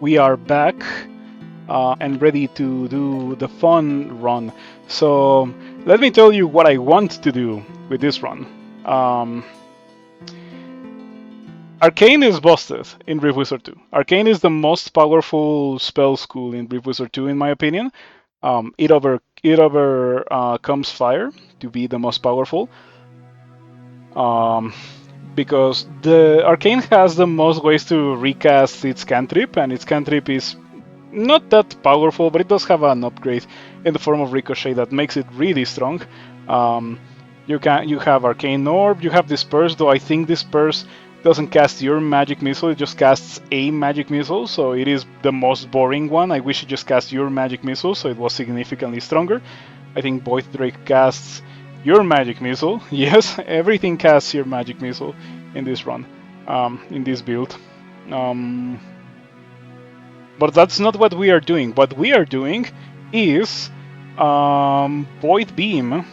we are back and ready to do the fun run. So let me tell you what I want to do with this run. Um, Arcane is busted in Rift Wizard 2. Arcane is the most powerful spell school in Rift Wizard 2, in my opinion. It comes Fire to be the most powerful. Um, because the Arcane has the most ways to recast its cantrip, and its cantrip is not that powerful, but it does have an upgrade in the form of Ricochet that makes it really strong. Um, you have Arcane Orb, you have Disperse, though I think Disperse doesn't cast your magic missile, it just casts a magic missile, so it is the most boring one. I wish it just cast your magic missile, so it was significantly stronger. I think Void Drake casts your magic missile. Yes, everything casts your magic missile in this run, in this build. But that's not what we are doing. What we are doing is Void Beam,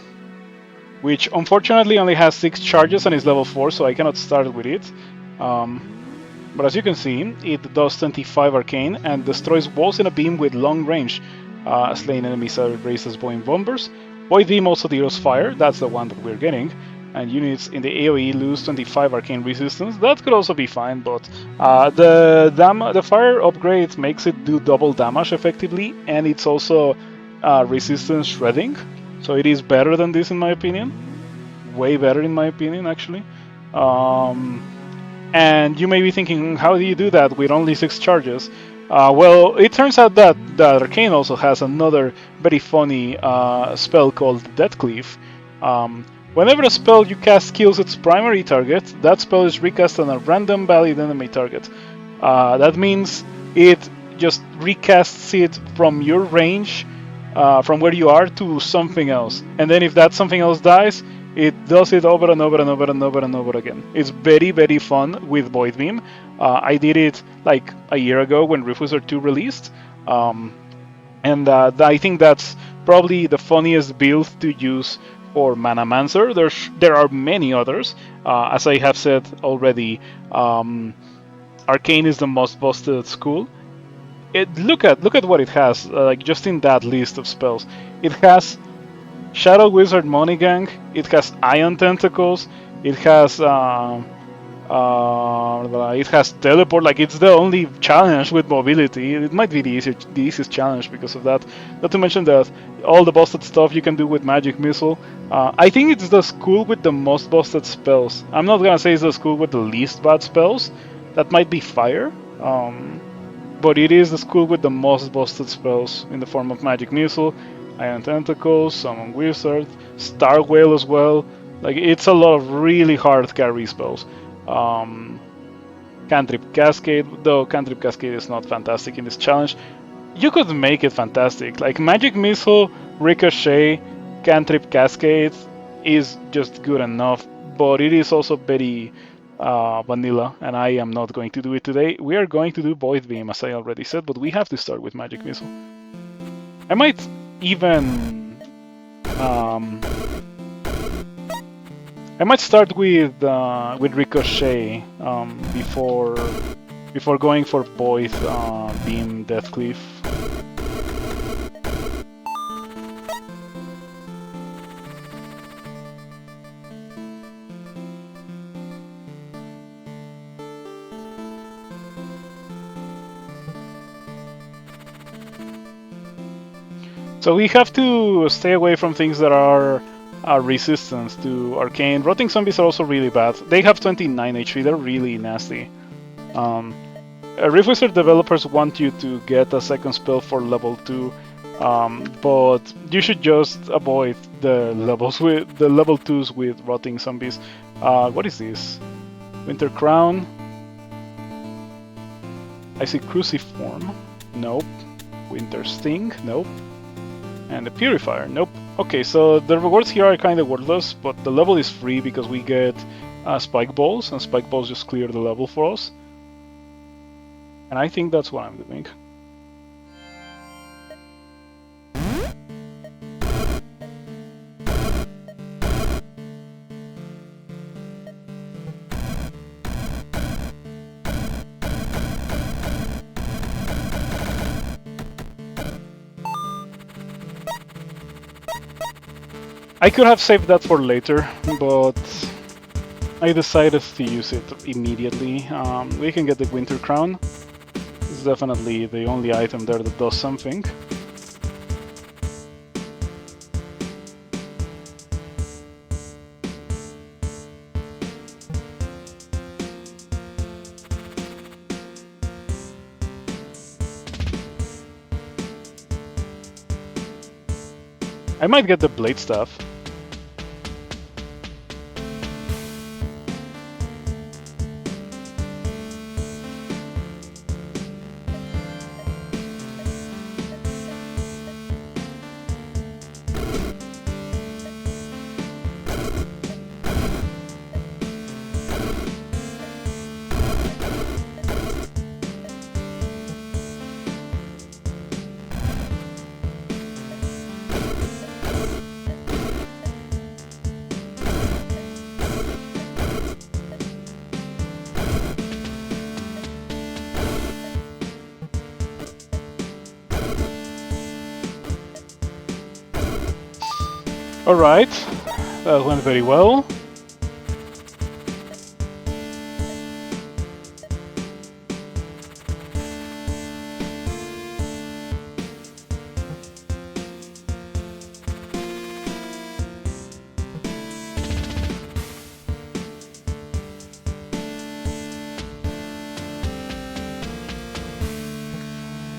which unfortunately only has 6 charges and is level 4, so I cannot start with it. But as you can see, it does 25 arcane and destroys walls in a beam with long range. Slaying enemies are raises Boeing bombers. Void Beam also deals fire, that's the one that we're getting. And units in the AoE lose 25 arcane resistance. That could also be fine, but the fire upgrade makes it do double damage effectively, and it's also resistance shredding. So it is better than this in my opinion. Way better in my opinion, actually. And you may be thinking, how do you do that with only 6 charges? Well, it turns out that Arcane also has another very funny spell called Death Cleave. Whenever a spell you cast kills its primary target, that spell is recast on a random valid enemy target. That means it just recasts it from your range, from where you are, to something else. And then if that something else dies, it does it over and over and over and over and over again. It's very, very fun with Void Beam. I did it like a year ago when Rift Wizard 2 released. And I think that's probably the funniest build to use for Manamancer. There are many others. As I have said already, Arcane is the most busted school. Look at what it has, like just in that list of spells. It has Shadow Wizard Money Gang, it has Ion Tentacles, it has Teleport. Like, it's the only challenge with mobility. It might be the easiest challenge because of that. Not to mention that all the busted stuff you can do with Magic Missile. I think it's the school with the most busted spells. I'm not gonna say it's the school with the least bad spells. That might be Fire. But it is the school with the most busted spells in the form of Magic Missile, Iron Tentacles, Summon Wizard, Star Whale as well. Like, it's a lot of really hard carry spells. Cantrip Cascade, though Cantrip Cascade is not fantastic in this challenge. You could make it fantastic. Like, Magic Missile, Ricochet, Cantrip Cascade is just good enough, but it is also very vanilla, and I am not going to do it today. We are going to do Void Beam, as I already said, but we have to start with Magic Missile. I might even I might start with Ricochet before going for Void Beam Death Cleave. So we have to stay away from things that are resistant to Arcane. Rotting Zombies are also really bad. They have 29 HP, they're really nasty. Rift Wizard developers want you to get a second spell for level 2, but you should just avoid the level 2s with Rotting Zombies. What is this? Winter Crown. I see Cruciform. Nope. Winter Sting. Nope. And the Purifier, nope. Okay, so the rewards here are kind of worthless, but the level is free because we get Spike Balls, and Spike Balls just clear the level for us. And I think that's what I'm doing. I could have saved that for later, but I decided to use it immediately. We can get the Winter Crown. It's definitely the only item there that does something. I might get the Blade Staff. Alright, that went very well.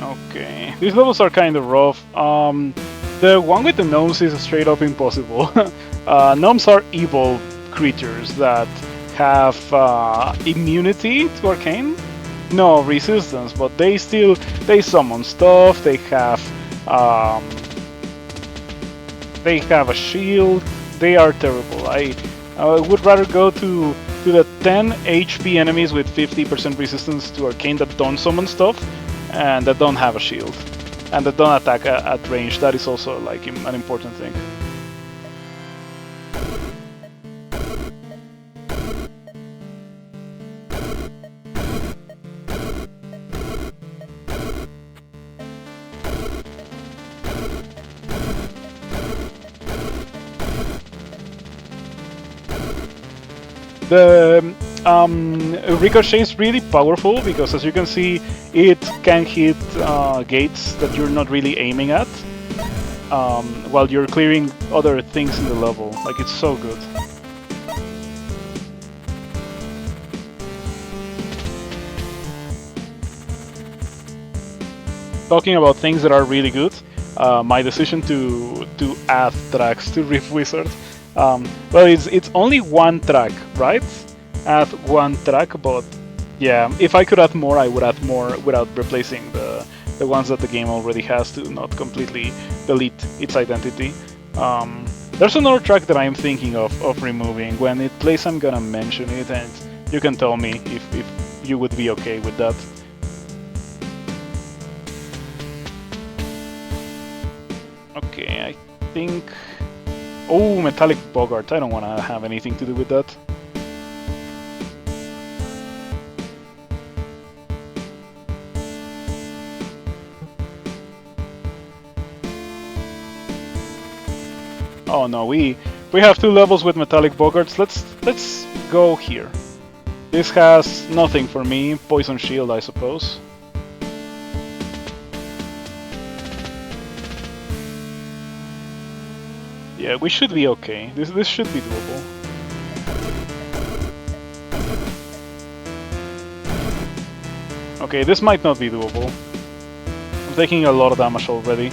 Okay, these levels are kind of rough. The one with the gnomes is straight up impossible. Gnomes are evil creatures that have immunity to arcane. No resistance, but they summon stuff. They have a shield. They are terrible. I would rather go to the 10 HP enemies with 50% resistance to arcane that don't summon stuff and that don't have a shield and that don't attack at range. That is also like an important thing. The Ricochet is really powerful because, as you can see, it can hit gates that you're not really aiming at while you're clearing other things in the level. Like, it's so good. Talking about things that are really good, my decision to add tracks to Rift Wizard. Well, it's only one track, right? Add one track, but yeah, if I could add more, I would add more without replacing the ones that the game already has to not completely delete its identity. There's another track that I'm thinking of removing. When it plays, I'm gonna mention it, and you can tell me if you would be okay with that. Okay, I think... Oh, Metallic Bogart. I don't want to have anything to do with that. Oh no, we have 2 levels with Metallic Bogarts. Let's go here. This has nothing for me. Poison Shield, I suppose. Yeah, we should be okay. This should be doable. Okay, this might not be doable. I'm taking a lot of damage already.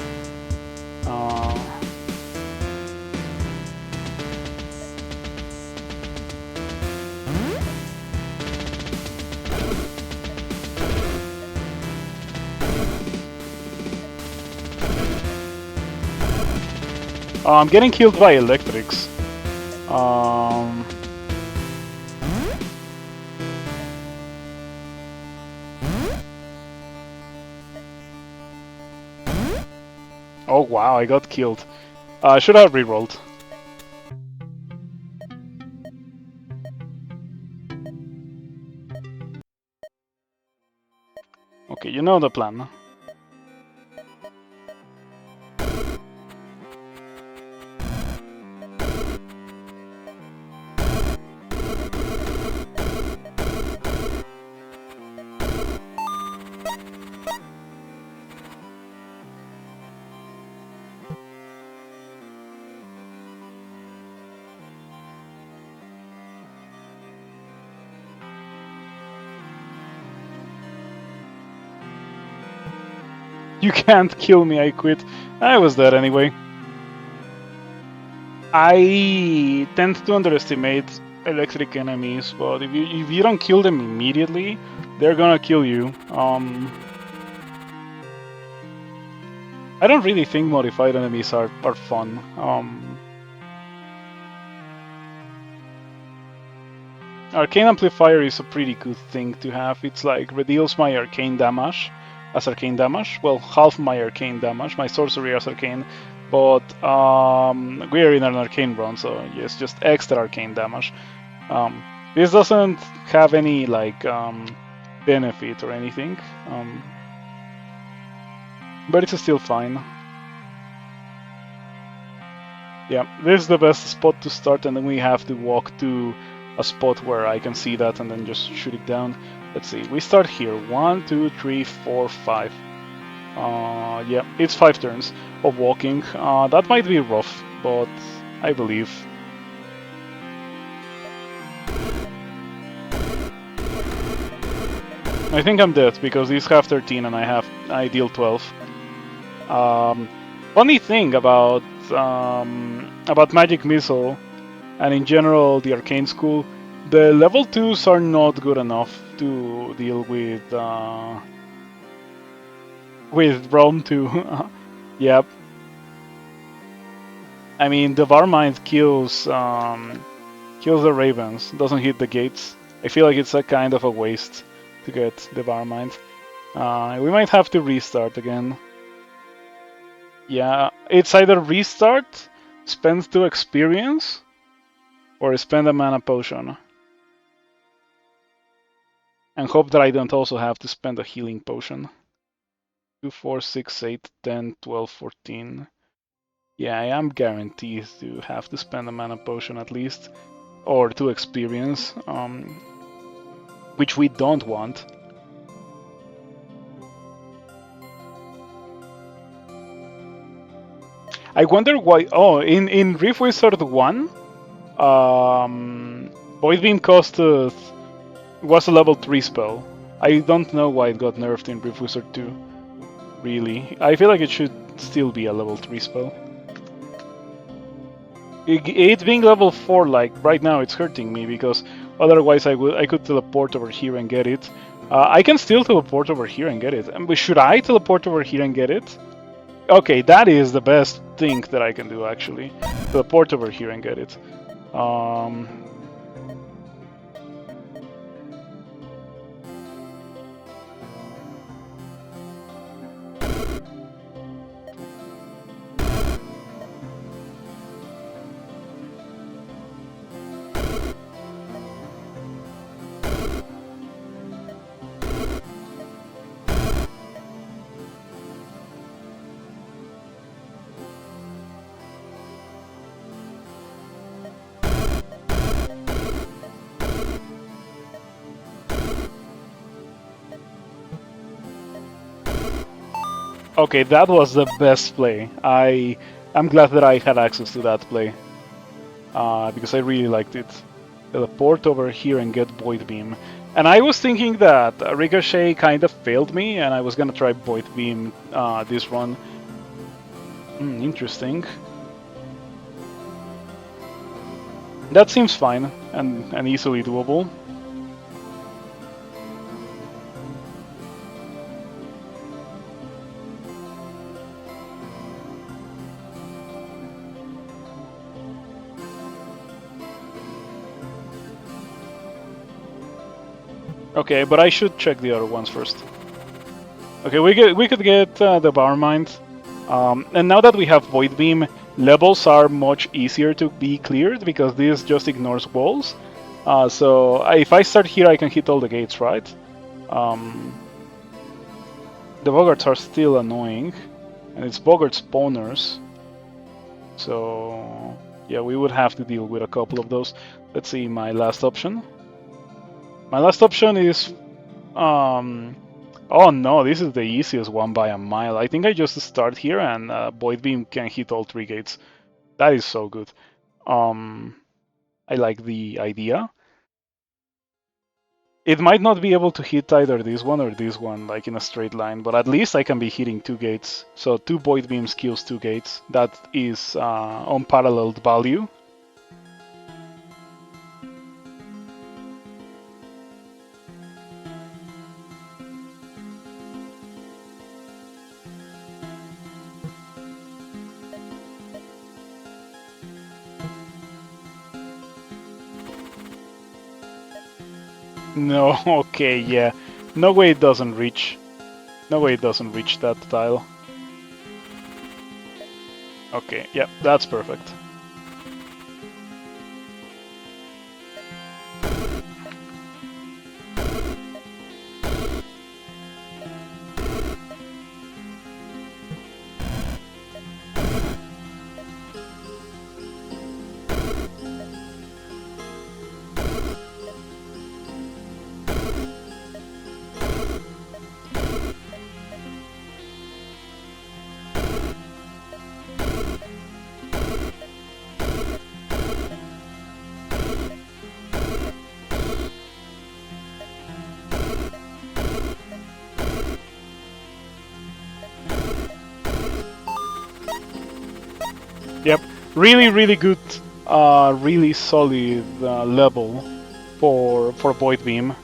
I'm getting killed by electrics. Oh wow, I got killed. I should have rerolled. Okay, you know the plan. You can't kill me, I quit. I was dead anyway. I tend to underestimate electric enemies, but if you don't kill them immediately, they're gonna kill you. I don't really think modified enemies are fun. Arcane Amplifier is a pretty good thing to have. It's like reduce my arcane damage as arcane damage. Well, half my arcane damage, my sorcery as arcane. But we're in an arcane run, so yes, just extra arcane damage. This doesn't have any like benefit or anything, but it's still fine. Yeah, this is the best spot to start, and then we have to walk to a spot where I can see that and then just shoot it down. Let's see, we start here. 1, 2, 3, 4, 5. Yeah, it's 5 turns of walking. That might be rough, but I believe. I think I'm dead because these have 13 and I deal 12. Funny thing about Magic Missile and in general the Arcane School, the level 2s are not good enough to deal with Realm 2. Yep. I mean, the Varmind kills the Ravens, doesn't hit the gates. I feel like it's a kind of a waste to get the Varmind. We might have to restart again. Yeah, it's either restart, spend 2 experience, or spend a mana potion. And hope that I don't also have to spend a healing potion. 2, 4, 6, 8, 10, 12, 14. Yeah, I am guaranteed to have to spend a mana potion at least. Or 2 experience, which we don't want. I wonder why. Oh, in Rift Wizard 1, Void Beam was a level 3 spell. I don't know why it got nerfed in Rift Wizard 2. Really, I feel like it should still be a level 3 spell. It being level 4, like right now, it's hurting me because otherwise I could teleport over here and get it. I can still teleport over here and get it. Should I teleport over here and get it? Okay, that is the best thing that I can do actually. Teleport over here and get it. Okay, that was the best play. I'm glad that I had access to that play. Because I really liked it. Teleport over here and get Void Beam. And I was thinking that Ricochet kind of failed me, and I was gonna try Void Beam this run. Interesting. That seems fine and easily doable. Okay, but I should check the other ones first. Okay, we could get the Barmind. And now that we have Void Beam, levels are much easier to be cleared because this just ignores walls. So if I start here, I can hit all the gates, right? The Boggarts are still annoying, and it's Boggart spawners. So yeah, we would have to deal with a couple of those. Let's see my last option. My last option is oh no, this is the easiest one by a mile. I think I just start here and Void Beam can hit all 3 gates. That is so good. I like the idea. It might not be able to hit either this one or this one, like in a straight line, but at least I can be hitting 2 gates. So 2 Void Beams kills 2 gates. That is unparalleled value. No, okay, yeah. No way it doesn't reach. No way it doesn't reach that tile. Okay, yeah, that's perfect. Yep, really good, really solid level for Void Beam.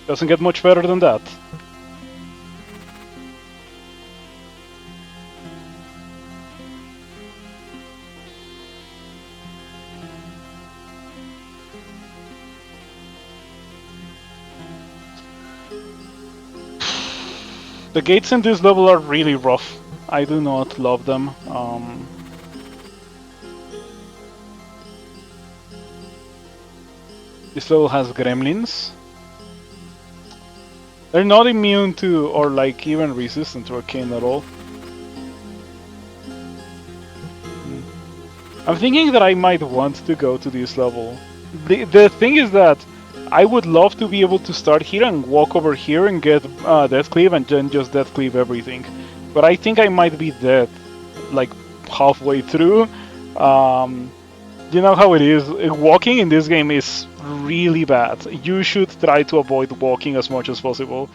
Doesn't get much better than that. The gates in this level are really rough. I do not love them. This level has gremlins. They're not immune to or like even resistant to arcane at all. I'm thinking that I might want to go to this level. The thing is that I would love to be able to start here and walk over here and get Death Cleave and then just Death Cleave everything. But I think I might be dead like halfway through. You know how it is. Walking in this game is really bad. You should try to avoid walking as much as possible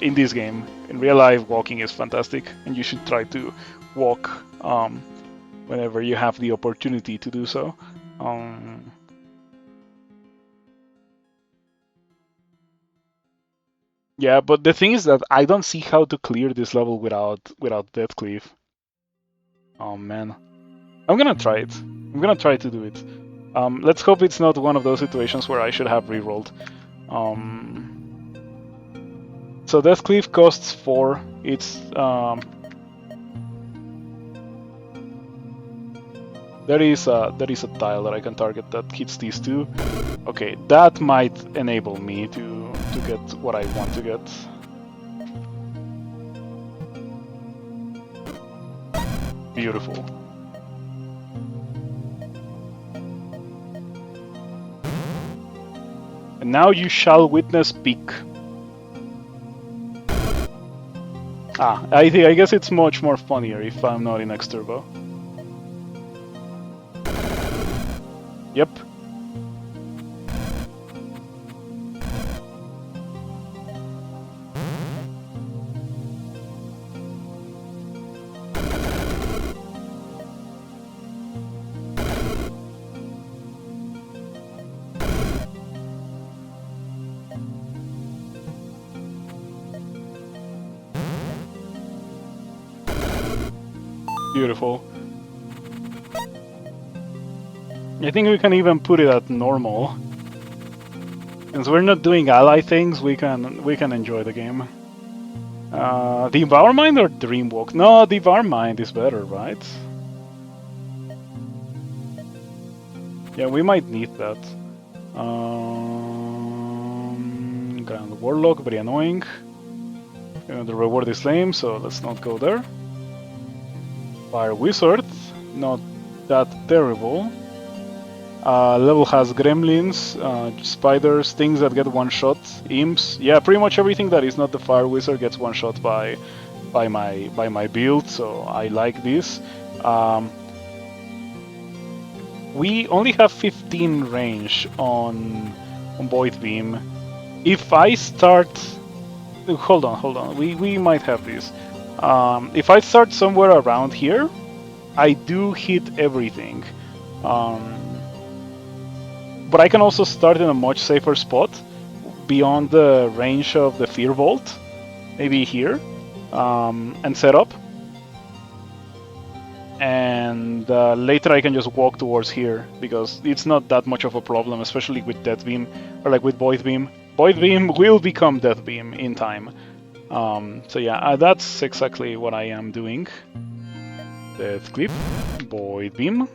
in this game. In real life, walking is fantastic, and you should try to walk whenever you have the opportunity to do so. Yeah, but the thing is that I don't see how to clear this level without Death Cleave. Oh man. I'm gonna try it. I'm gonna try to do it. Let's hope it's not one of those situations where I should have rerolled. So Death Cleave costs 4. It's there is a tile that I can target that hits these 2. Okay, that might enable me to get what I want to get. Beautiful. And now you shall witness peak. I guess it's much more funnier if I'm not in X Turbo. Yep. Beautiful. I think we can even put it at normal. Since we're not doing ally things, we can enjoy the game. Devour Mind or Dreamwalk? No, Devour Mind is better, right? Yeah, we might need that. Grand Warlock, very annoying. The reward is lame, so let's not go there. Fire Wizard, not that terrible. Level has gremlins, spiders, things that get one shot, imps. Yeah, pretty much everything that is not the Fire Wizard gets one shot by my build, so I like this. we only have 15 range on Void Beam. If I start, hold on, we might have this. If I start somewhere around here, I do hit everything. But I can also start in a much safer spot beyond the range of the Fear Vault, maybe here, and set up. And later I can just walk towards here because it's not that much of a problem, especially with Death Beam or like with Void Beam. Void Beam will become Death Beam in time. So yeah, that's exactly what I am doing. Death Clip, Void Beam.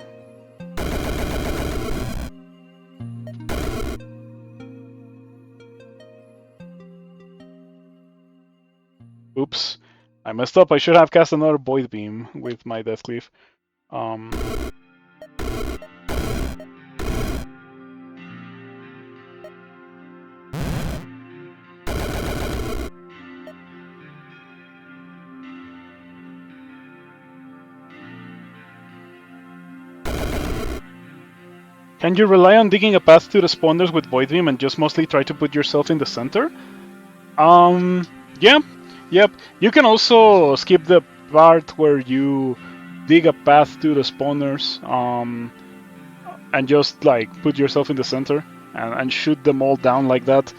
Oops, I messed up. I should have cast another Void Beam with my Death Cliff. Can you rely on digging a path to the spawners with Void Beam and just mostly try to put yourself in the center? Yeah, yep. You can also skip the part where you dig a path to the spawners, and just like put yourself in the center and shoot them all down like that.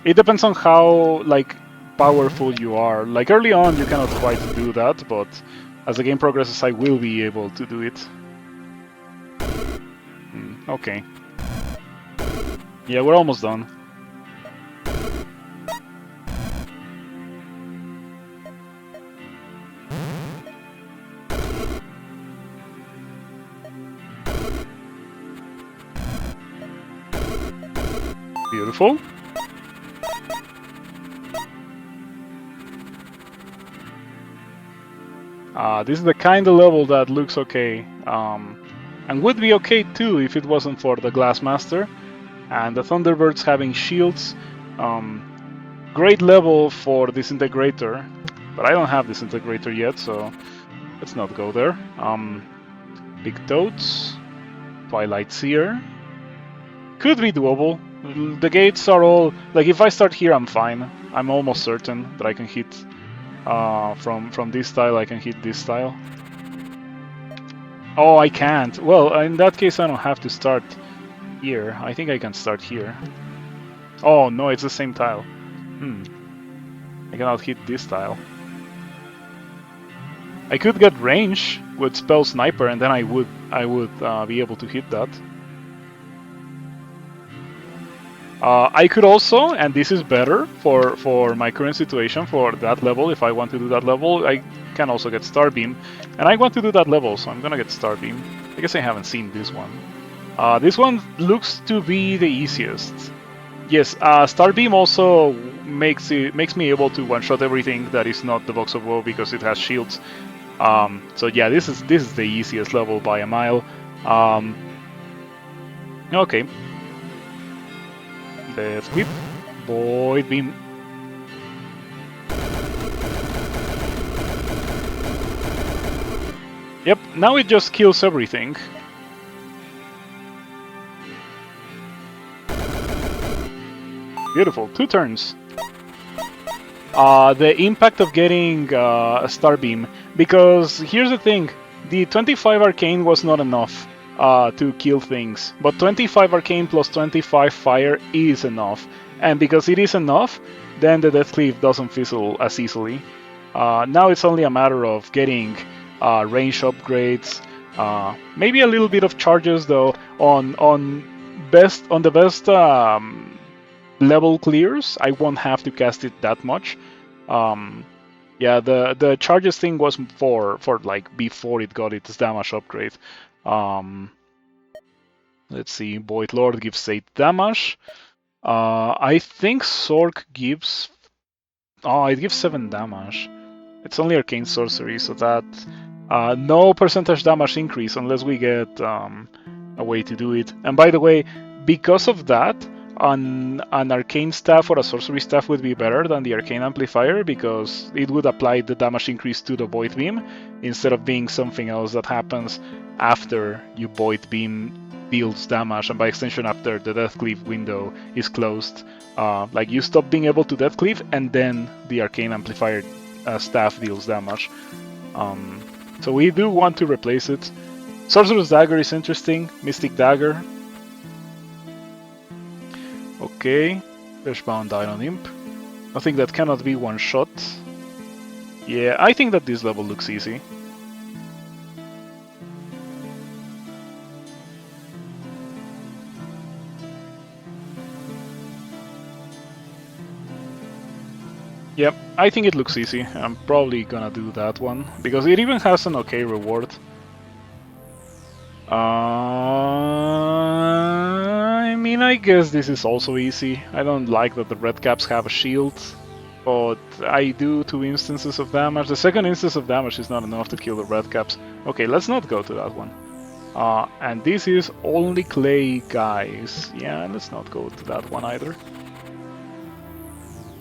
It depends on how like powerful you are. Like early on, you cannot quite do that, but as the game progresses, I will be able to do it. Okay. Yeah, we're almost done. Beautiful. This is the kind of level that looks okay. And would be okay too if it wasn't for the Glassmaster and the Thunderbirds having shields. Great level for Disintegrator, but I don't have Disintegrator yet, so let's not go there. Big Toads, Twilight Seer. Could be doable. The gates are all... like, if I start here, I'm fine. I'm almost certain that I can hit... from this tile, I can hit this tile. Oh, I can't. Well, in that case, I don't have to start here. I think I can start here. Oh, no, it's the same tile. I cannot hit this tile. I could get range with Spell Sniper, and then I would be able to hit that. I could also, and this is better for my current situation, for that level, if I want to do that level, I can also get Starbeam. And I want to do that level, so I'm gonna get Starbeam. I guess I haven't seen this one. This one looks to be the easiest. Yes, Starbeam also makes me able to one-shot everything that is not the Box of Woe because it has shields. So yeah, this is the easiest level by a mile. Okay. Death Whip, Void Beam. Yep, now it just kills everything. Beautiful, 2 turns. The impact of getting a Starbeam, because here's the thing, the 25 Arcane was not enough to kill things, but 25 Arcane plus 25 Fire is enough, and because it is enough, then the Death Cleave doesn't fizzle as easily. Now it's only a matter of getting range upgrades, maybe a little bit of charges though on the best level clears. I won't have to cast it that much. Yeah, the charges thing was for like before it got its damage upgrade. Let's see, Void Lord gives 8 damage. I think Sork gives... oh, it gives 7 damage. It's only Arcane Sorcery, so that... no percentage damage increase unless we get a way to do it. And by the way, because of that, an arcane staff or a sorcery staff would be better than the arcane amplifier because it would apply the damage increase to the void beam instead of being something else that happens after you void beam deals damage, and by extension after the death cleave window is closed. Like you stop being able to death cleave and then the arcane amplifier staff deals damage. So we do want to replace it. Sorcerer's Dagger is interesting. Mystic Dagger. Okay. Fleshbound Iron Imp. Nothing that cannot be one shot. Yeah, I think that this level looks easy. Yep, I think it looks easy. I'm probably gonna do that one, because it even has an okay reward. I mean, I guess this is also easy. I don't like that the red caps have a shield, but I do 2 instances of damage. The second instance of damage is not enough to kill the red caps. Okay, let's not go to that one. And this is only clay, guys. Yeah, let's not go to that one either.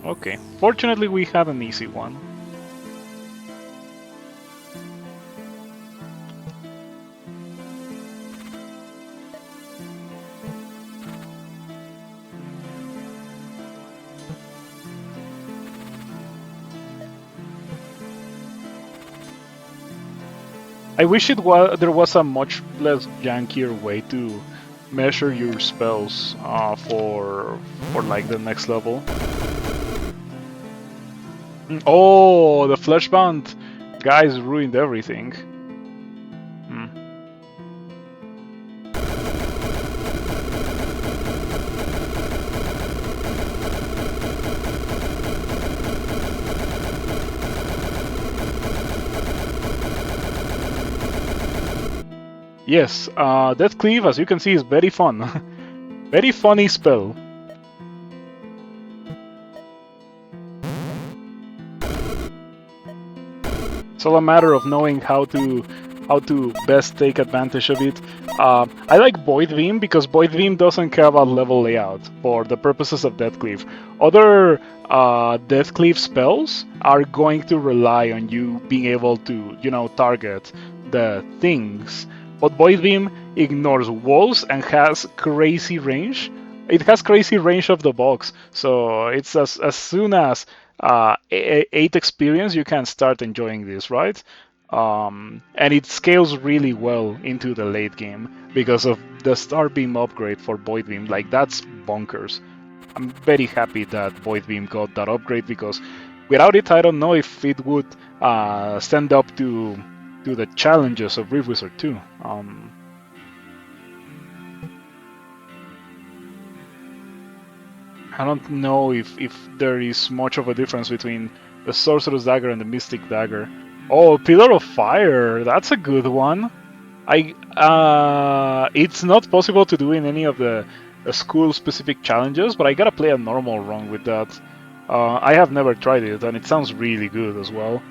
Okay, fortunately we have an easy one. I wish there was a much less jankier way to measure your spells for like the next level. Oh, the Fleshbound guys ruined everything. Yes, Death Cleave, as you can see, is very fun. Very funny spell. It's all a matter of knowing how to best take advantage of it. I like Void Beam because Void Beam doesn't care about level layout for the purposes of Death Cleave. Other Death Cleave spells are going to rely on you being able to, target the things. But Void Beam ignores walls and has crazy range. It has crazy range of the box, so it's as soon as 8 experience, you can start enjoying this, right? And it scales really well into the late game because of the Star Beam upgrade for Void Beam. Like, that's bonkers. I'm very happy that Void Beam got that upgrade because without it, I don't know if it would stand up to the challenges of Rift Wizard 2. I don't know if there is much of a difference between the Sorcerer's Dagger and the Mystic Dagger. Oh, Pillar of Fire! That's a good one. It's not possible to do in any of the school-specific challenges, but I gotta play a normal run with that. I have never tried it, and it sounds really good as well.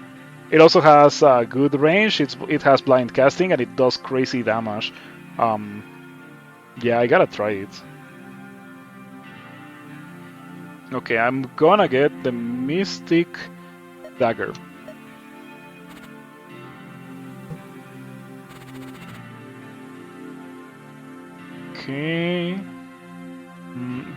It also has good range, it has blind casting, and it does crazy damage. Yeah, I gotta try it. Okay, I'm gonna get the Mystic Dagger. Okay.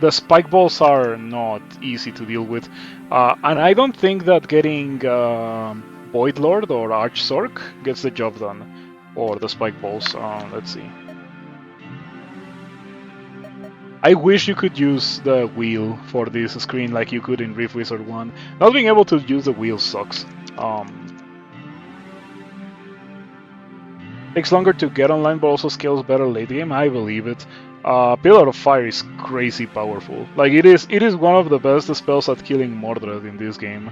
The spike balls are not easy to deal with. And I don't think that getting Void Lord or Arch Sorc gets the job done. Or the spike balls. Let's see. I wish you could use the wheel for this screen like you could in Rift Wizard 1. Not being able to use the wheel sucks. Takes longer to get online, but also scales better late game. I believe it. Pillar of Fire is crazy powerful. Like, it is one of the best spells at killing Mordred in this game.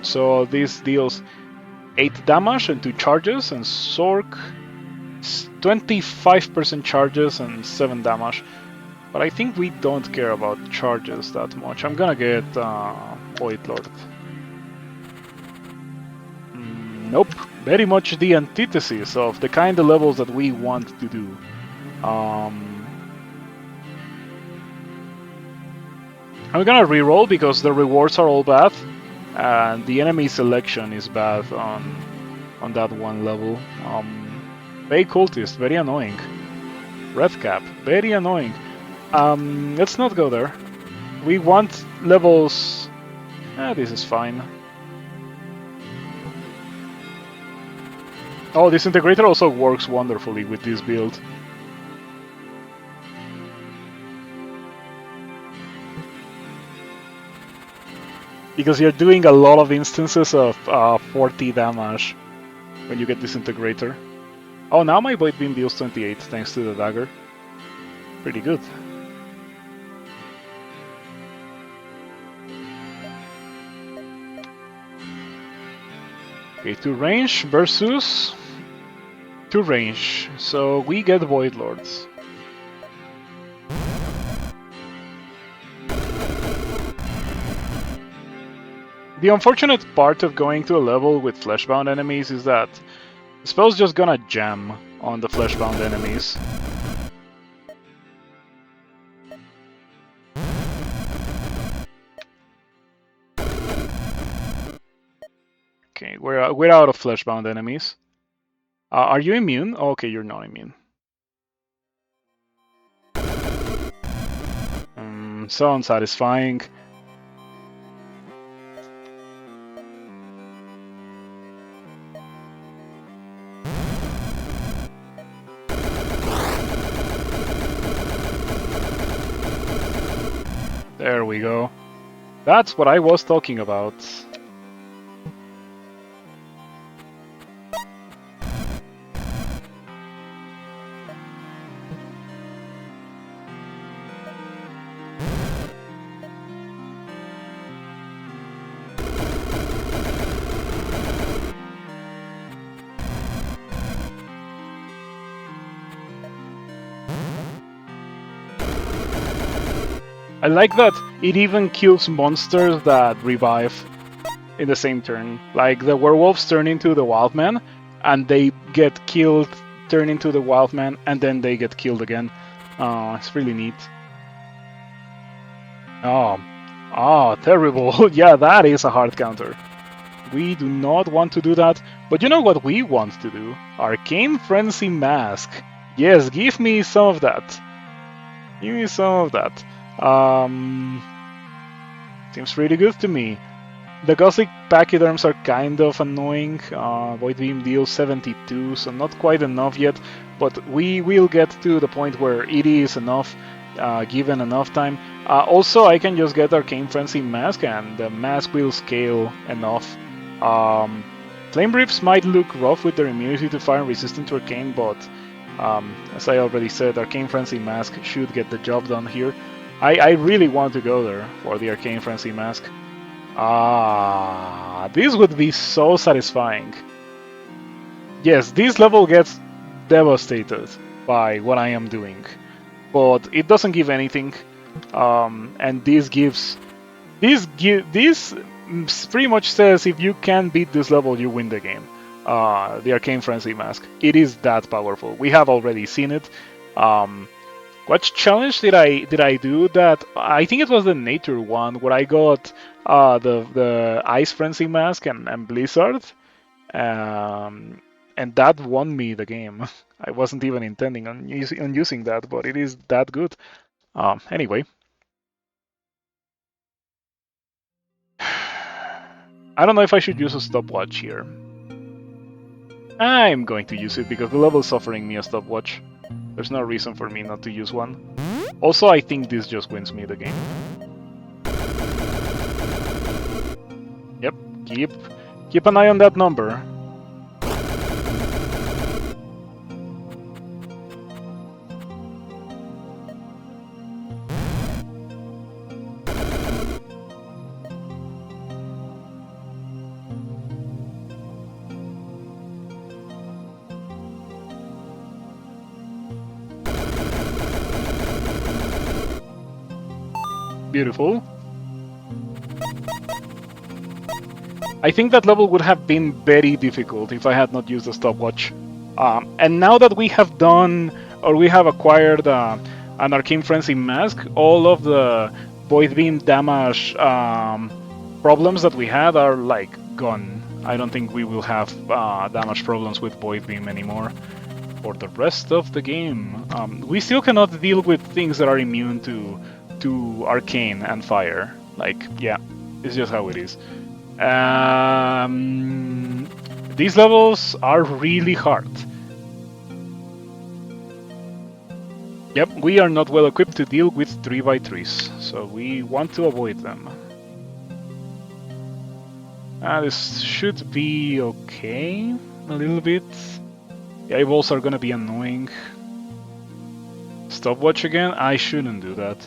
So this deals 8 damage and 2 charges, and Sorc 25% charges and 7 damage. But I think we don't care about charges that much. I'm gonna get Void Lord. Nope, Very much the antithesis of the kind of levels that we want to do. I'm gonna reroll because the rewards are all bad, and the enemy selection is bad on that one level. Bay Cultist, very annoying. Red Cap, very annoying. Let's not go there. We want levels... this is fine. Oh, this integrator also works wonderfully with this build. Because you're doing a lot of instances of 40 damage when you get this integrator. Oh, now my Void Beam deals 28 thanks to the dagger. Pretty good. Okay, 2 range versus 2 range. So we get Void Lords. The unfortunate part of going to a level with fleshbound enemies is that the spell's just gonna jam on the fleshbound enemies. Okay, we're out of fleshbound enemies. Are you immune? Oh, okay, you're not immune. So unsatisfying. There we go. That's what I was talking about. I like that it even kills monsters that revive in the same turn. Like the werewolves turn into the wildman, and they get killed, turn into the wildman, and then they get killed again. It's really neat. Oh, terrible. Yeah, that is a hard counter. We do not want to do that. But you know what we want to do? Arcane Frenzy Mask. Yes, give me some of that. Give me some of that. Seems pretty good to me. The Gothic Pachyderms are kind of annoying. Void Beam deals 72, so not quite enough yet, but we will get to the point where it is enough, given enough time. Also, I can just get Arcane Frenzy Mask, and the mask will scale enough. Flame Briefs might look rough with their immunity to fire and resistant to Arcane, but as I already said, Arcane Frenzy Mask should get the job done here. I really want to go there for the Arcane Frenzy Mask. This would be so satisfying. Yes, this level gets devastated by what I am doing, but it doesn't give anything, and this pretty much says if you can beat this level, you win the game. The Arcane Frenzy Mask. It is that powerful. We have already seen it. What challenge did I do that? I think it was the Nature one where I got the Ice Frenzy Mask and Blizzard, and that won me the game. I wasn't even intending on using that, but it is that good. Anyway. I don't know if I should use a stopwatch here. I'm going to use it because the level's offering me a stopwatch. There's no reason for me not to use one. Also, I think this just wins me the game. Yep, keep an eye on that number. Beautiful. I think that level would have been very difficult if I had not used the stopwatch. And now that we have done, or we have acquired an Arcane Frenzy mask, all of the Void Beam damage problems that we had are like gone. I don't think we will have damage problems with Void Beam anymore for the rest of the game. We still cannot deal with things that are immune to Arcane and Fire. Like, yeah, it's just how it is. These levels are really hard. Yep, we are not well equipped to deal with 3x3s, so we want to avoid them. This should be okay, a little bit. The eyeballs are gonna be annoying. Stopwatch again? I shouldn't do that.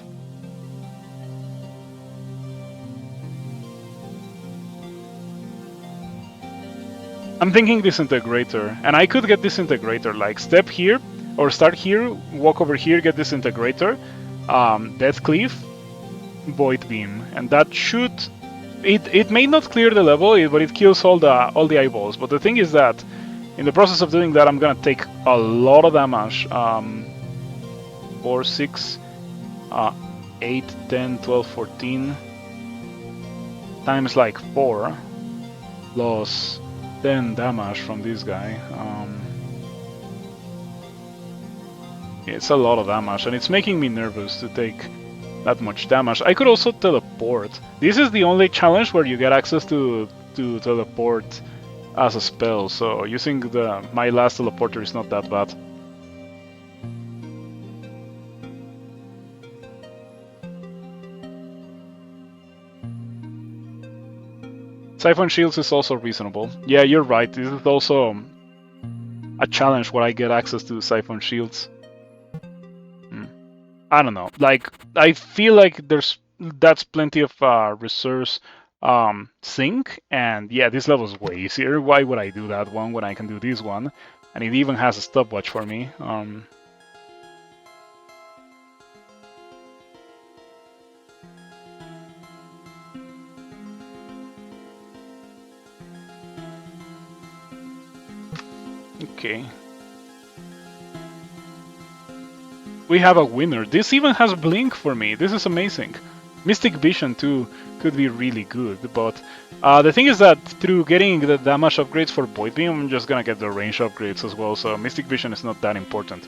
I'm thinking Disintegrator, and I could get Disintegrator, like step here, or start here, walk over here, get Disintegrator, Death Cleave, Void Beam, and that should... It may not clear the level, but it kills all the eyeballs. But the thing is that, in the process of doing that, I'm gonna take a lot of damage. 4, 6, 8, 10, 12, 14, times like 4, plus 10 damage from this guy. It's a lot of damage, and it's making me nervous to take that much damage. I could also teleport. This is the only challenge where you get access to teleport as a spell, so using my last teleporter is not that bad. Siphon Shields is also reasonable. Yeah, you're right. This is also a challenge where I get access to Siphon Shields. I don't know. Like, I feel like that's plenty of resource sink, and yeah, this level's way easier. Why would I do that one when I can do this one? And it even has a stopwatch for me. Okay. We have a winner. This even has Blink for me. This is amazing. Mystic Vision too could be really good, but the thing is that through getting the damage upgrades for Void Beam, I'm just gonna get the range upgrades as well, so Mystic Vision is not that important.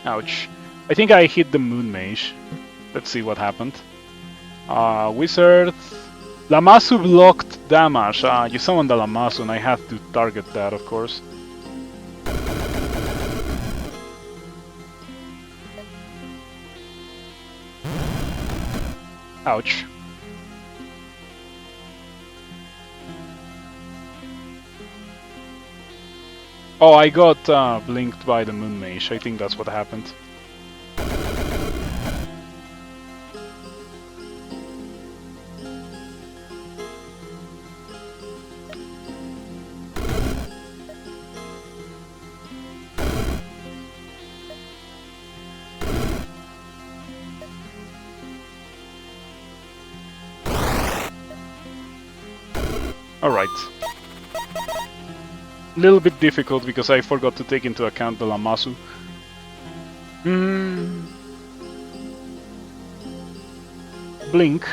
Ouch. I think I hit the Moon Mage. Let's see what happened. Wizard... Lamassu blocked damage. You summoned the Lamassu and I had to target that, of course. Ouch. Oh, I got blinked by the Moon Mage. I think that's what happened. Alright. A little bit difficult because I forgot to take into account the Lamassu. Blink.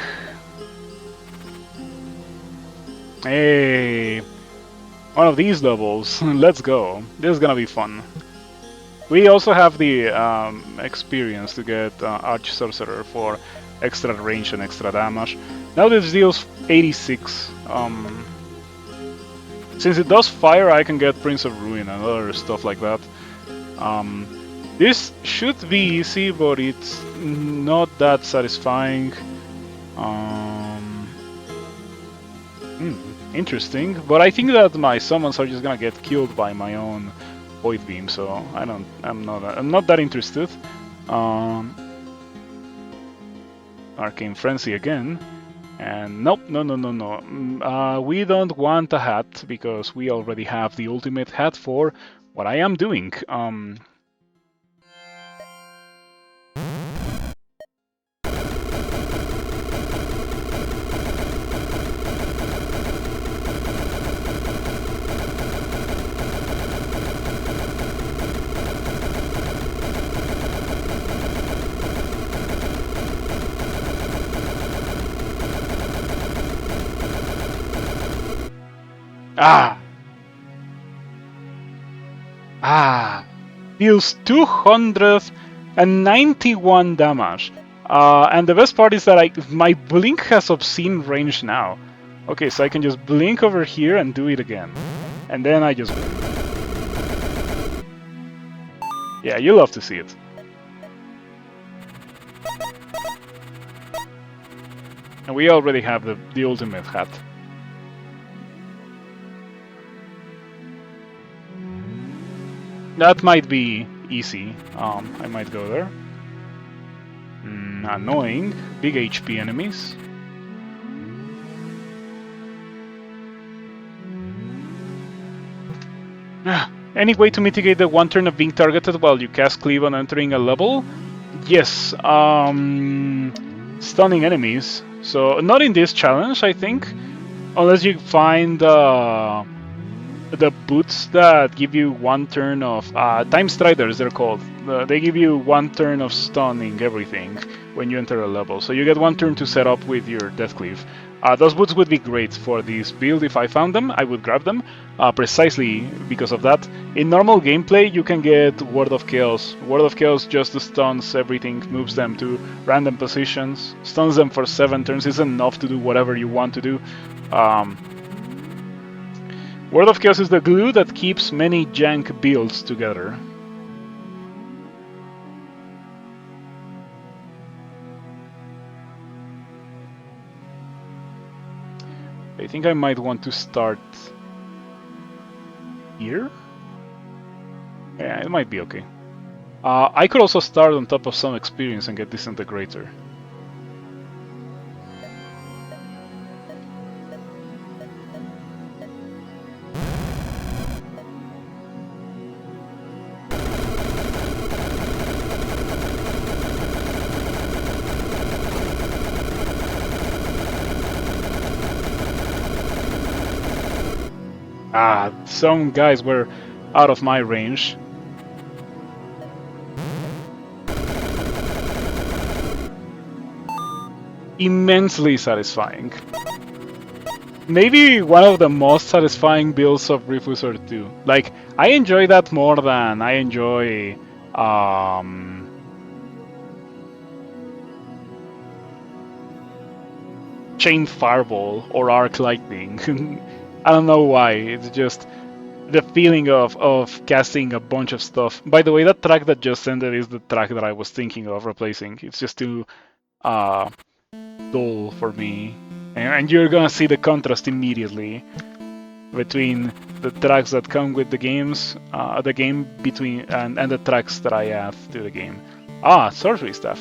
Hey! One of these levels. Let's go. This is gonna be fun. We also have the experience to get Arch Sorcerer for extra range and extra damage. Now this deals 86. Since it does fire, I can get Prince of Ruin and other stuff like that. This should be easy, but it's not that satisfying. Interesting, but I think that my summons are just gonna get killed by my own Void Beam, so I'm not that interested. Arcane Frenzy again. And nope, no. We don't want a hat, because we already have the ultimate hat for what I am doing. Ah! Ah! Deals 291 damage. And the best part is that my blink has obscene range now. Okay, so I can just blink over here and do it again. And then I just blink. Yeah, you love to see it. And we already have the ultimate hat. That might be easy. I might go there. Annoying. Big HP enemies. Any way to mitigate the one turn of being targeted while you cast Cleave on entering a level? Yes. Stunning enemies. So, not in this challenge, I think. Unless you find the boots that give you one turn of Time Striders, they're called. They give you one turn of stunning everything when you enter a level. So you get one turn to set up with your Death Cleave. Those boots would be great for this build. If I found them, I would grab them, precisely because of that. In normal gameplay, you can get Word of Chaos. Word of Chaos just stuns everything, moves them to random positions, stuns them for 7 turns. Is enough to do whatever you want to do. Word of Chaos is the glue that keeps many jank builds together. I think I might want to start here. Yeah, it might be okay. I could also start on top of some experience and get Disintegrator. Some guys were out of my range. Immensely satisfying. Maybe one of the most satisfying builds of Refusor 2. Like, I enjoy that more than I enjoy Chain Fireball or Arc Lightning. I don't know why, it's just the feeling of casting a bunch of stuff. By the way, that track that just ended is the track that I was thinking of replacing. It's just too dull for me. And you're gonna see the contrast immediately between the tracks that come with the games, the game between and the tracks that I add to the game. Sorcery Staff.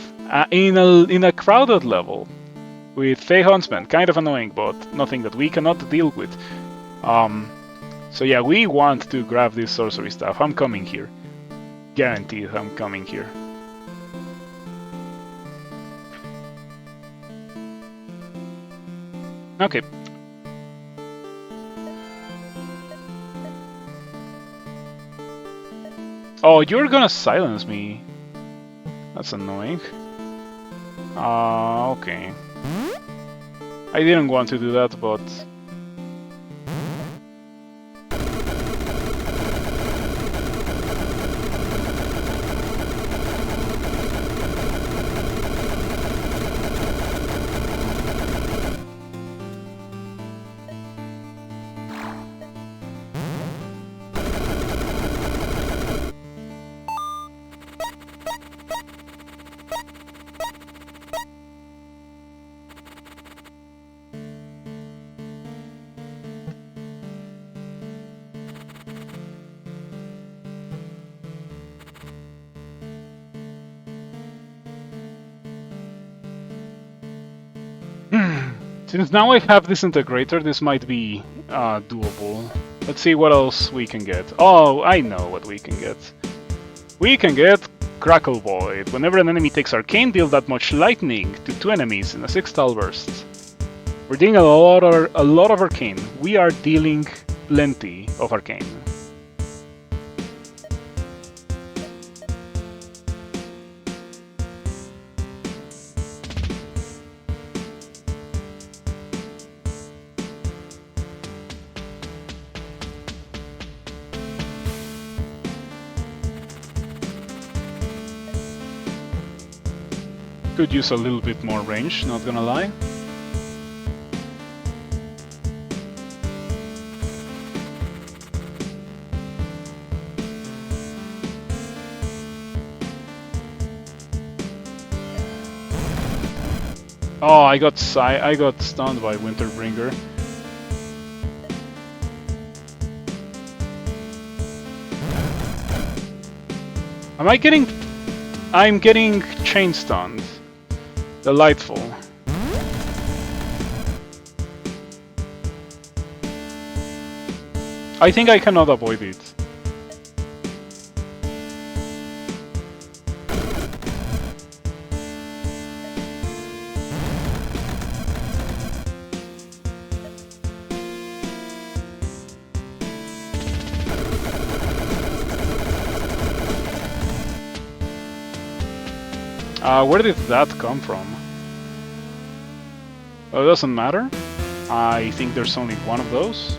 In a crowded level with Fey Huntsman, kind of annoying, but nothing that we cannot deal with. So yeah, we want to grab this Sorcery Staff. I'm coming here. Guaranteed I'm coming here. Okay. Oh, you're gonna silence me. That's annoying. Okay. I didn't want to do that, but... Since now I have Disintegrator, this might be doable. Let's see what else we can get. Oh, I know what we can get. We can get Crackle Void. Whenever an enemy takes Arcane, deal that much lightning to 2 enemies in a 6-tile burst. We're dealing a lot of Arcane. We are dealing plenty of Arcane. Could use a little bit more range, not gonna lie. Oh, I got stunned by Winterbringer. I'm getting chain stunned. Delightful. I think I cannot avoid it. Where did that come from? Well, it doesn't matter. I think there's only one of those.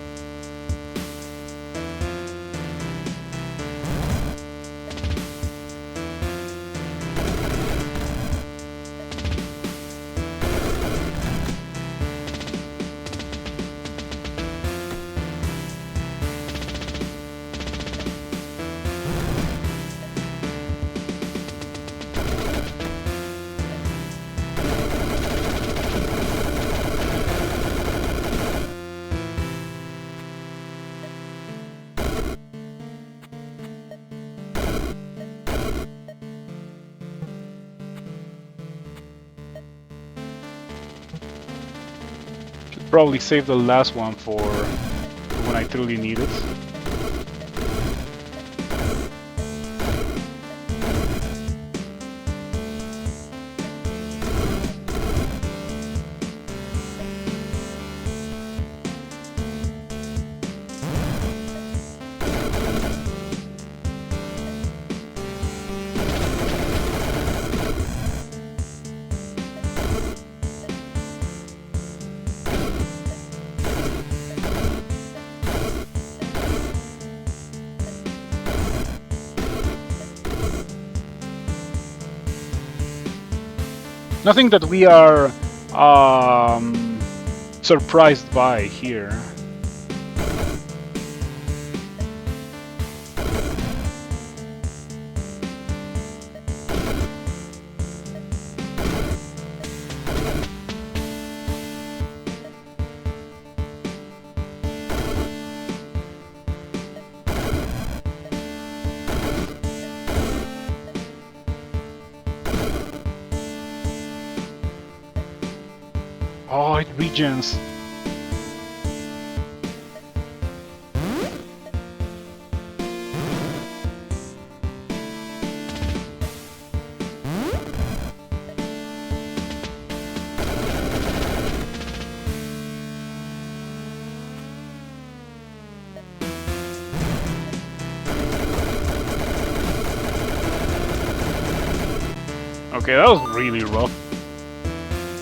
Probably save the last one for when I truly need it. Nothing that we are surprised by here. Oh, it regens. Okay, that was really rough.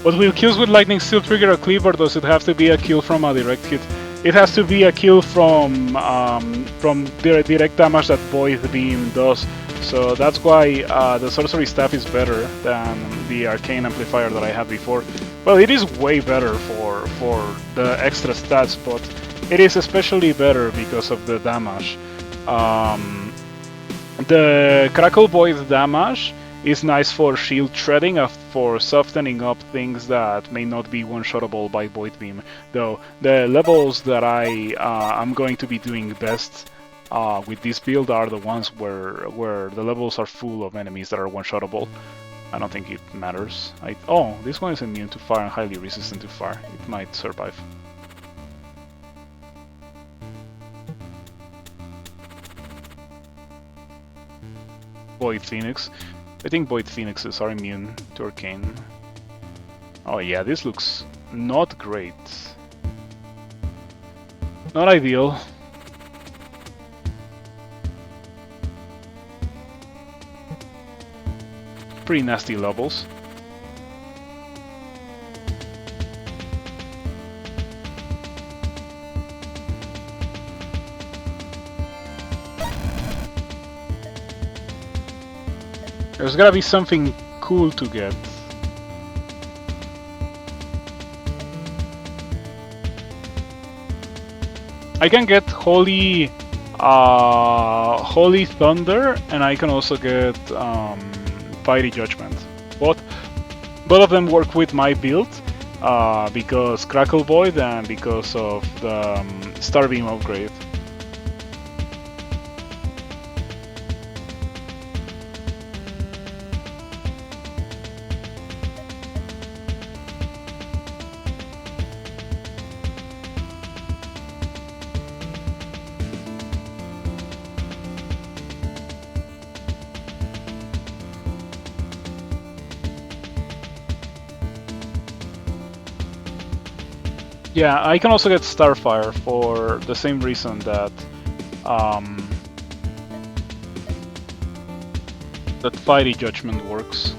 But will kills with lightning still trigger a cleave, or does it have to be a kill from a direct hit? It has to be a kill from direct damage that Void Beam does. So that's why the Sorcery Staff is better than the Arcane Amplifier that I had before. Well, it is way better for the extra stats, but it is especially better because of the damage. The Crackle Void damage is nice for shield treading, for softening up things that may not be one-shottable by Void Beam. Though the levels that I am going to be doing best with this build are the ones where the levels are full of enemies that are one-shottable. I don't think it matters. Oh, this one is immune to fire and highly resistant to fire. It might survive. Void Phoenix. I think Void Phoenixes are immune to Arcane. Oh yeah, this looks not great. Not ideal. Pretty nasty levels. There's gotta be something cool to get. I can get Holy Thunder, and I can also get Fiery Judgment. Both of them work with my build because Crackle Void and because of the Starbeam upgrade. Yeah, I can also get Starfire for the same reason that that Fiery Judgment works.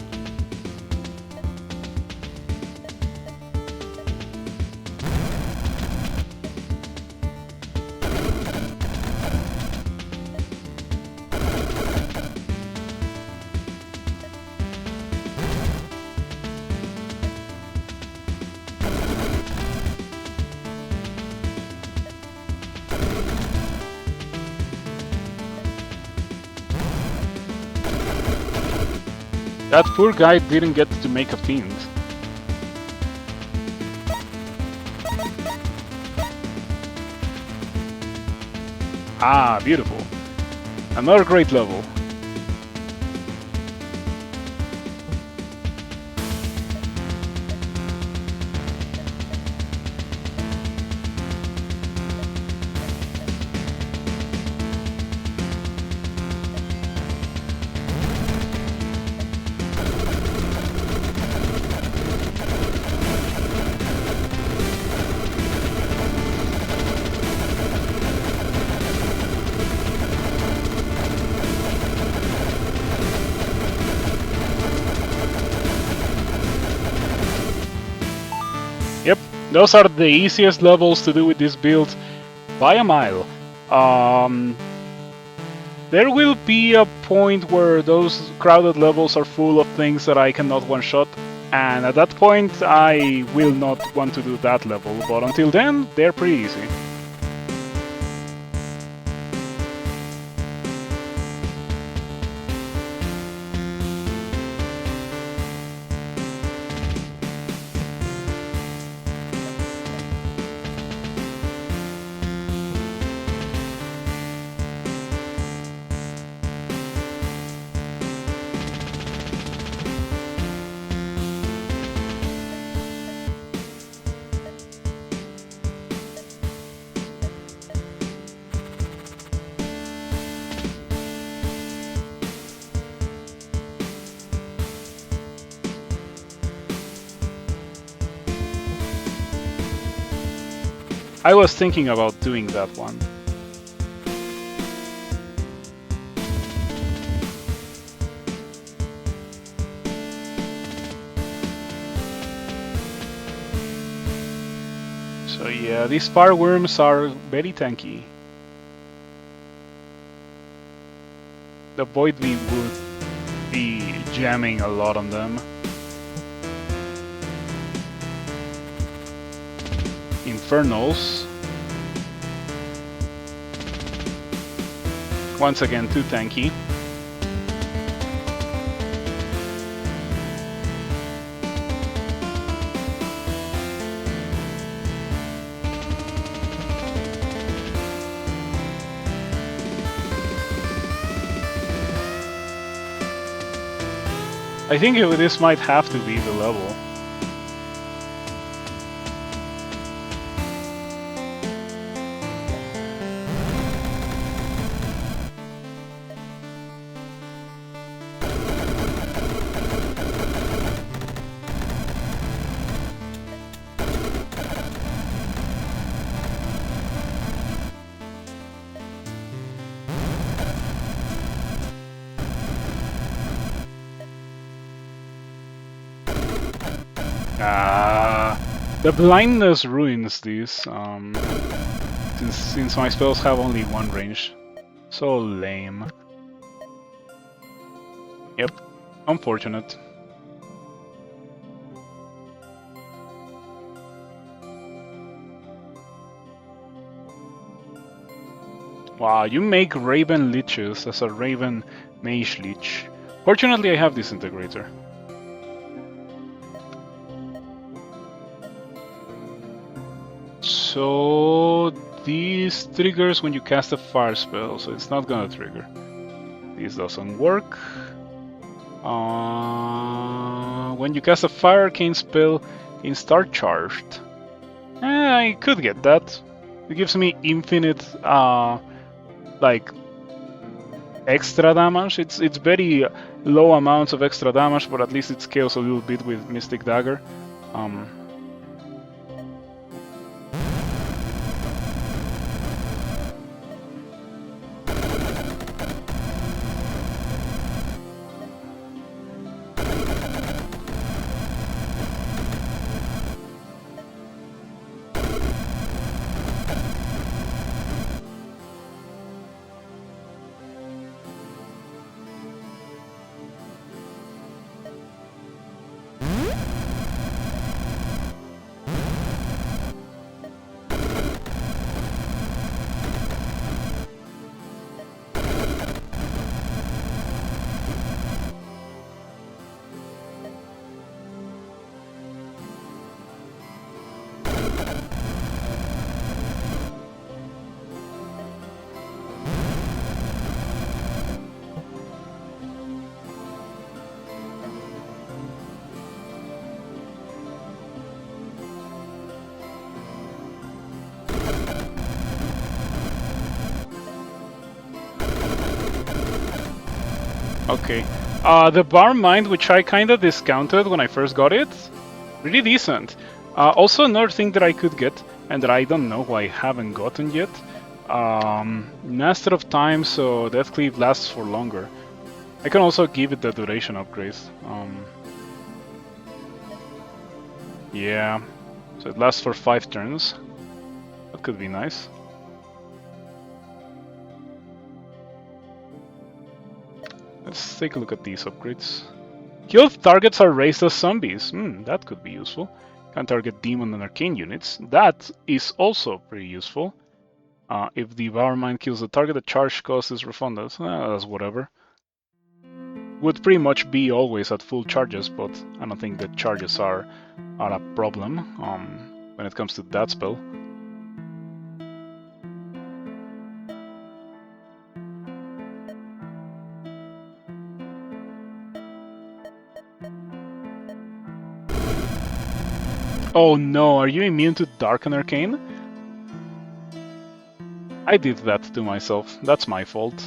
That poor guy didn't get to make a fiend. Ah, beautiful. Another great level. Yep, those are the easiest levels to do with this build by a mile. There will be a point where those crowded levels are full of things that I cannot one-shot, and at that point I will not want to do that level, but until then, they're pretty easy. I was thinking about doing that one. So yeah, these fire worms are very tanky. The Void Beam would be jamming a lot on them. Infernals. Once again, too tanky. I think this might have to be the level. The blindness ruins this, since my spells have only one range. So lame. Yep, unfortunate. Wow, you make Raven Leeches as a Raven Mage Leech. Fortunately, I have Disintegrator. So this triggers when you cast a fire spell, so it's not gonna trigger. This doesn't work. When you cast a fire arcane spell, it start charged. I could get that. It gives me infinite, like, extra damage. It's very low amounts of extra damage, but at least it scales a little bit with Mystic Dagger. Okay. The Bar Mind, which I kinda discounted when I first got it, really decent. Also, another thing that I could get, and that I don't know why I haven't gotten yet, Master of Time, so Death Cleave lasts for longer. I can also give it the duration upgrade. Yeah, so it lasts for 5 turns. That could be nice. Let's take a look at these upgrades. Health targets are raised as zombies. That could be useful. Can target demon and arcane units. That is also pretty useful. If the Devour Mind kills the target, the charge cost is refunded. That's whatever. Would pretty much be always at full charges, but I don't think the charges are a problem when it comes to that spell. Oh no, are you immune to Dark and Arcane? I did that to myself. That's my fault.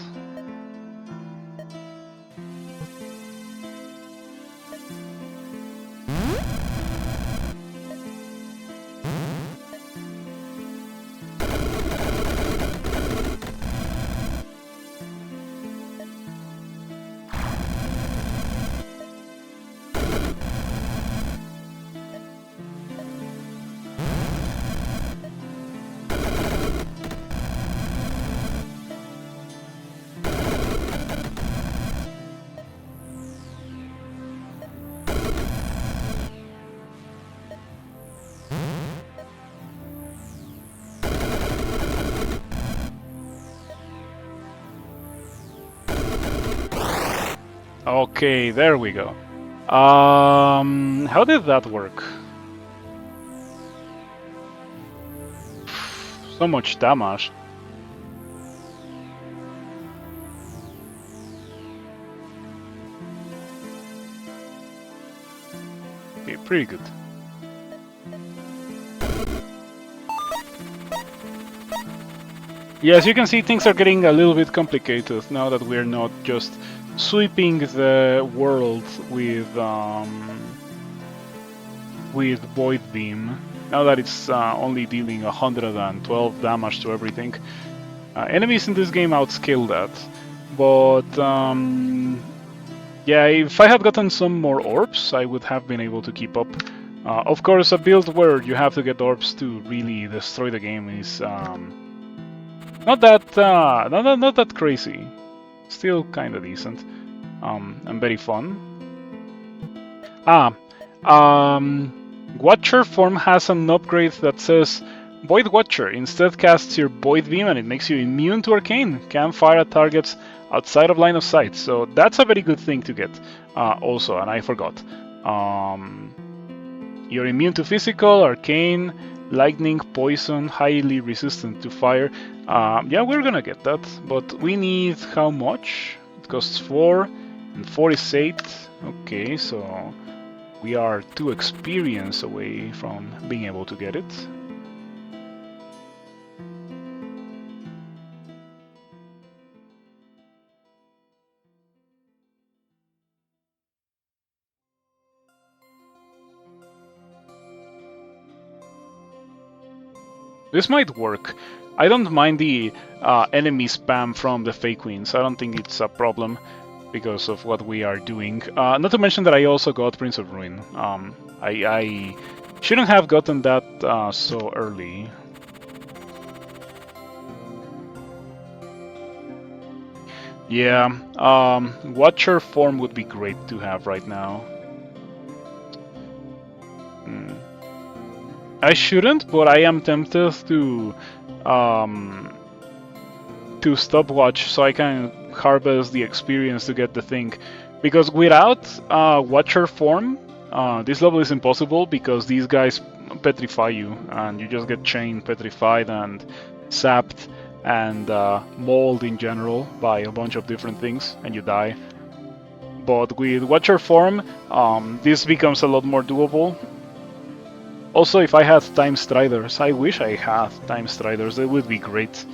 Okay, there we go. How did that work? So much damage. Okay, pretty good. Yeah, as you can see, things are getting a little bit complicated now that we're not just sweeping the world with Void Beam. Now that it's only dealing 112 damage to everything. Enemies in this game outscale that, but yeah, if I had gotten some more orbs, I would have been able to keep up. Of course, a build where you have to get orbs to really destroy the game is not that crazy. Still kind of decent, and very fun. Ah, Watcher form has an upgrade that says Void Watcher. Instead casts your Void Beam and it makes you immune to Arcane. Can fire at targets outside of line of sight. So that's a very good thing to get. Also, and I forgot. You're immune to physical, arcane, lightning, poison, highly resistant to fire. Yeah, we're gonna get that, but we need how much? It costs 4, and 4 is 8. Okay, so we are 2 experience away from being able to get it. This might work. I don't mind the enemy spam from the Fake Queens. I don't think it's a problem because of what we are doing. Not to mention that I also got Prince of Ruin. I shouldn't have gotten that so early. Yeah, Watcher form would be great to have right now. I shouldn't, but I am tempted to stopwatch so I can harvest the experience to get the thing. Because without Watcher form, this level is impossible because these guys petrify you and you just get chained, petrified, and sapped and mauled in general by a bunch of different things and you die. But with Watcher form, this becomes a lot more doable. Also, if I had Time Striders, I wish I had Time Striders, they would be great.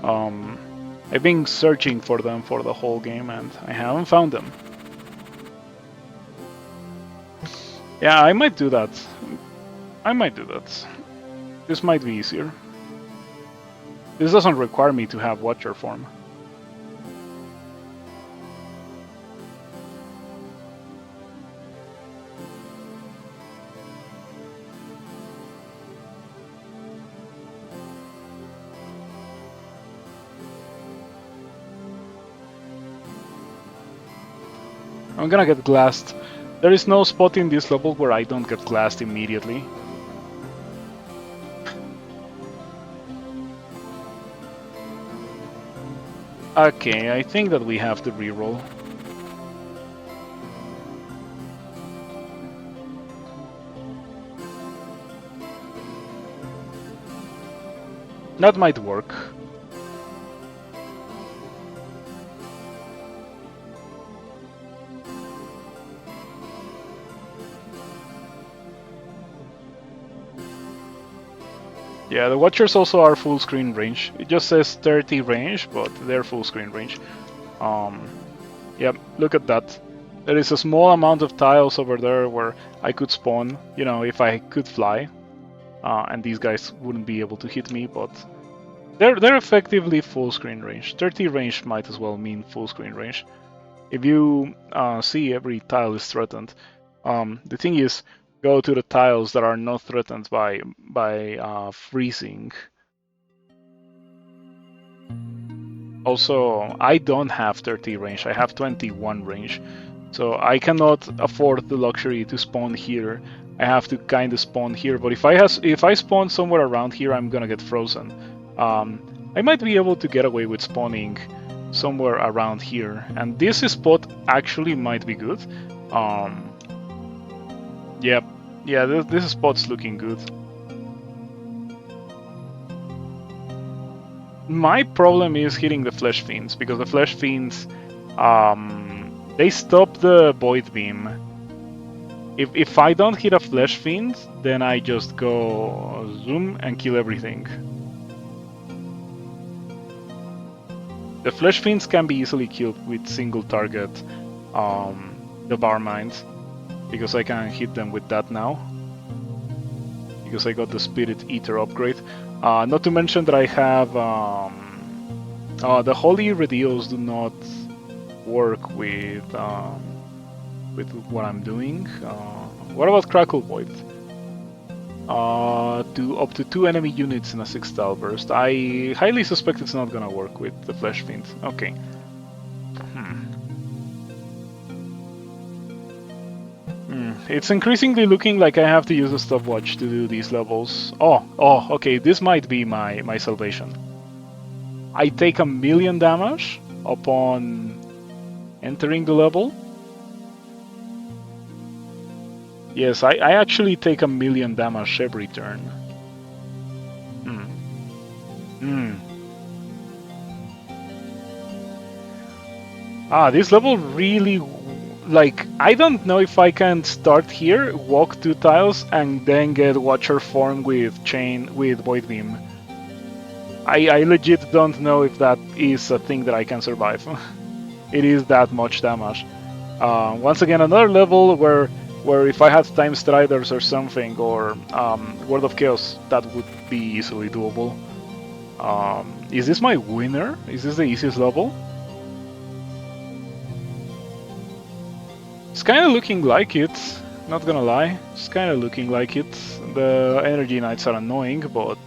I've been searching for them for the whole game and I haven't found them. Yeah, I might do that. This might be easier. This doesn't require me to have Watcher form. I'm gonna get glassed. There is no spot in this level where I don't get glassed immediately. Okay, I think that we have to reroll. That might work. Yeah, the Watchers also are full screen range. It just says 30 range, but they're full screen range. Yep, look at that. There is a small amount of tiles over there where I could spawn, you know, if I could fly. And these guys wouldn't be able to hit me, but they're effectively full screen range. 30 range might as well mean full screen range. If you see every tile is threatened, the thing is, go to the tiles that are not threatened by freezing. Also, I don't have 30 range, I have 21 range. So I cannot afford the luxury to spawn here. I have to kind of spawn here, but if I spawn somewhere around here, I'm gonna get frozen. I might be able to get away with spawning somewhere around here, and this spot actually might be good. Yeah, this spot's looking good. My problem is hitting the Flesh Fiends, because the Flesh Fiends, they stop the Void Beam. If I don't hit a Flesh Fiend, then I just go zoom and kill everything. The Flesh Fiends can be easily killed with single target Devour Mines, because I can hit them with that now. Because I got the Spirit Eater upgrade. Not to mention that I have the Holy Redeals do not work with what I'm doing. What about Crackle Void? to up to 2 enemy units in a 6-tile burst. I highly suspect it's not gonna work with the Flesh Fiend. Okay. It's increasingly looking like I have to use a stopwatch to do these levels. Okay, this might be my salvation. I take 1,000,000 damage upon entering the level. Yes, I actually take 1,000,000 damage every turn. This level really, like, I don't know if I can start here, walk 2 tiles, and then get Watcher form with Void Beam. I legit don't know if that is a thing that I can survive. It is that much damage. Once again, another level where if I had Time Striders or something, or Word of Chaos, that would be easily doable. Is this my winner? Is this the easiest level? It's kind of looking like it, not gonna lie. It's kind of looking like it. The Energy Knights are annoying, but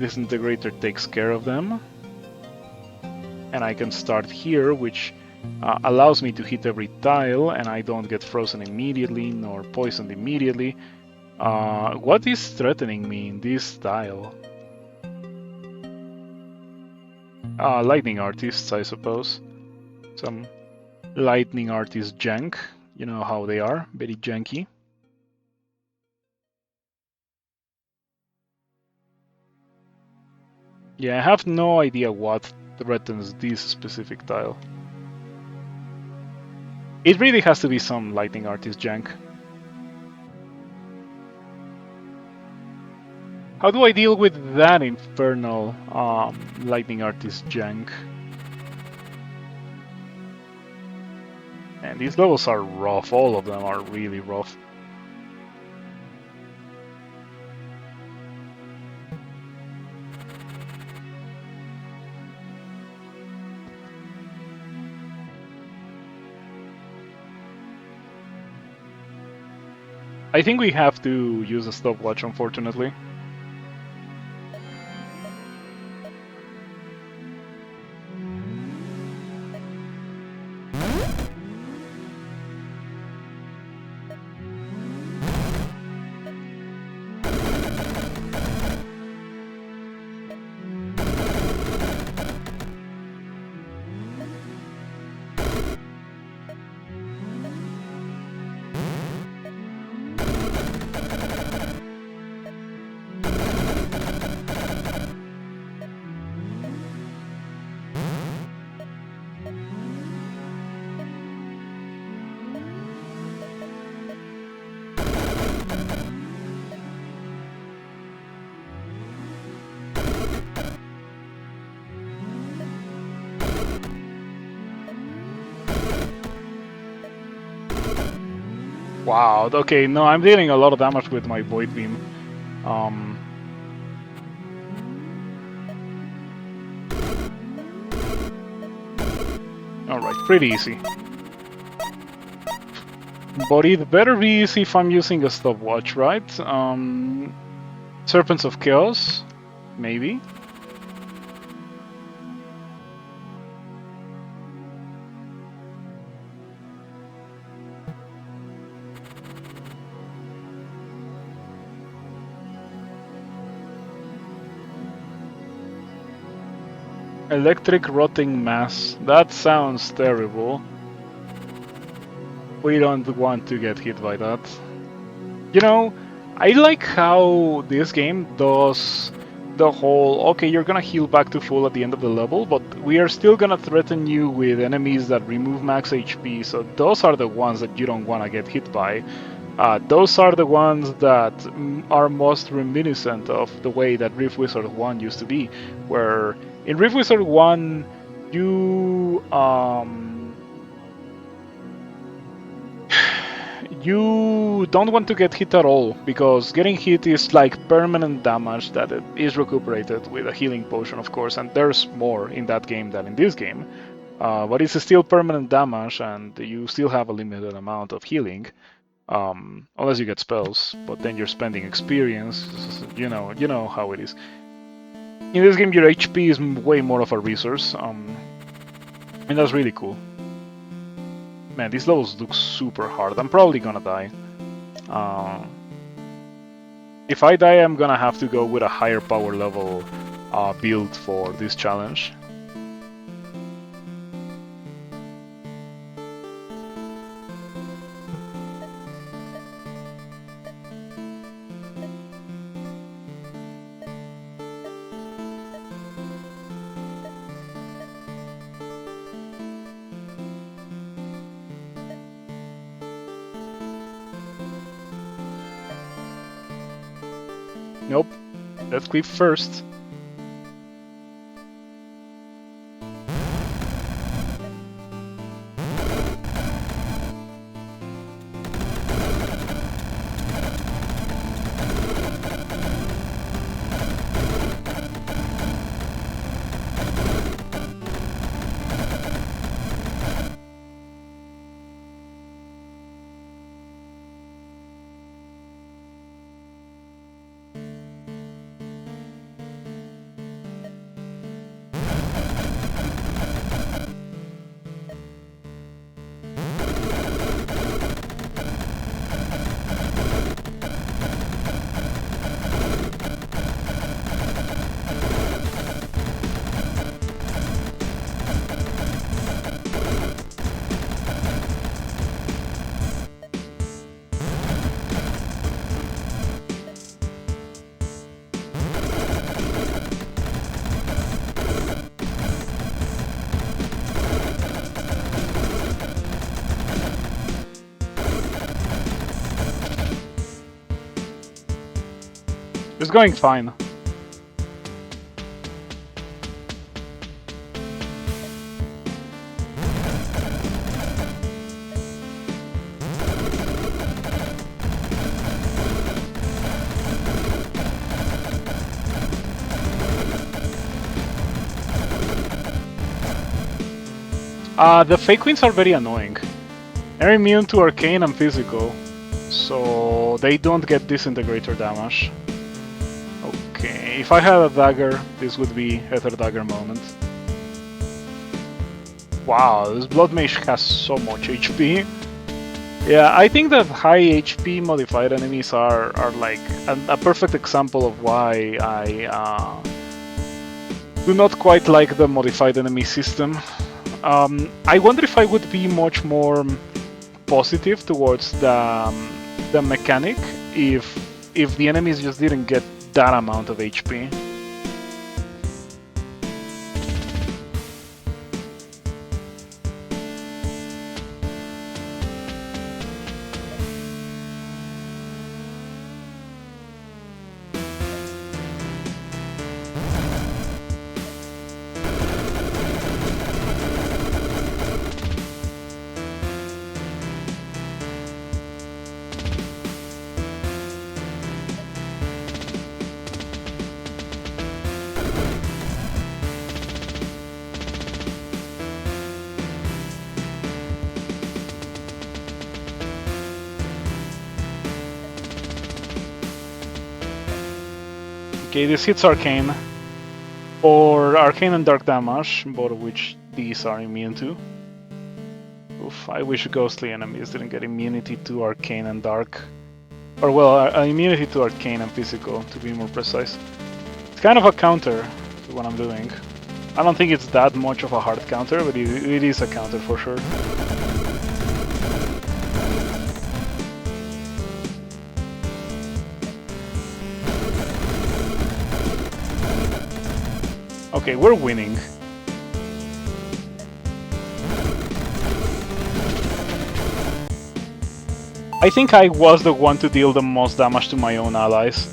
Disintegrator takes care of them. And I can start here, which allows me to hit every tile, and I don't get frozen immediately, nor poisoned immediately. What is threatening me in this tile? Lightning Artists, I suppose. Some Lightning Artist jank. You know how they are, very janky. Yeah, I have no idea what threatens this specific tile. It really has to be some Lightning Artist jank. How do I deal with that infernal Lightning Artist jank? And these levels are rough, all of them are really rough. I think we have to use a stopwatch, unfortunately. Wow, okay, no, I'm dealing a lot of damage with my Void Beam. Alright, pretty easy. But it better be easy if I'm using a stopwatch, right? Serpents of Chaos? Maybe? Electric Rotting Mass. That sounds terrible. We don't want to get hit by that. You know, I like how this game does the whole, okay, you're gonna heal back to full at the end of the level, but we are still gonna threaten you with enemies that remove max HP, so those are the ones that you don't wanna get hit by. Those are the ones that are most reminiscent of the way that Rift Wizard 1 used to be, where in Rift Wizard 1, you you don't want to get hit at all, because getting hit is like permanent damage that is recuperated with a healing potion, of course, and there's more in that game than in this game. But it's still permanent damage, and you still have a limited amount of healing. unless you get spells, but then you're spending experience. You know how it is. In this game, your HP is way more of a resource, and that's really cool. Man, these levels look super hard. I'm probably gonna die. If I die, I'm gonna have to go with a higher power level build for this challenge. Nope. Let's clip first. It's going fine. The fake queens are very annoying. They're immune to arcane and physical, so they don't get disintegrator damage. Okay, if I had a dagger, this would be Ether Dagger moment. Wow, this Blood Mage has so much HP. Yeah, I think that high HP modified enemies are like a perfect example of why I do not quite like the modified enemy system. I wonder if I would be much more positive towards the mechanic if the enemies just didn't get that amount of HP. Okay, this hits Arcane, or Arcane and Dark damage, both of which these are immune to. Oof, I wish ghostly enemies didn't get immunity to Arcane and Dark. Or well, immunity to Arcane and Physical, to be more precise. It's kind of a counter to what I'm doing. I don't think it's that much of a hard counter, but it is a counter for sure. Okay, we're winning. I think I was the one to deal the most damage to my own allies.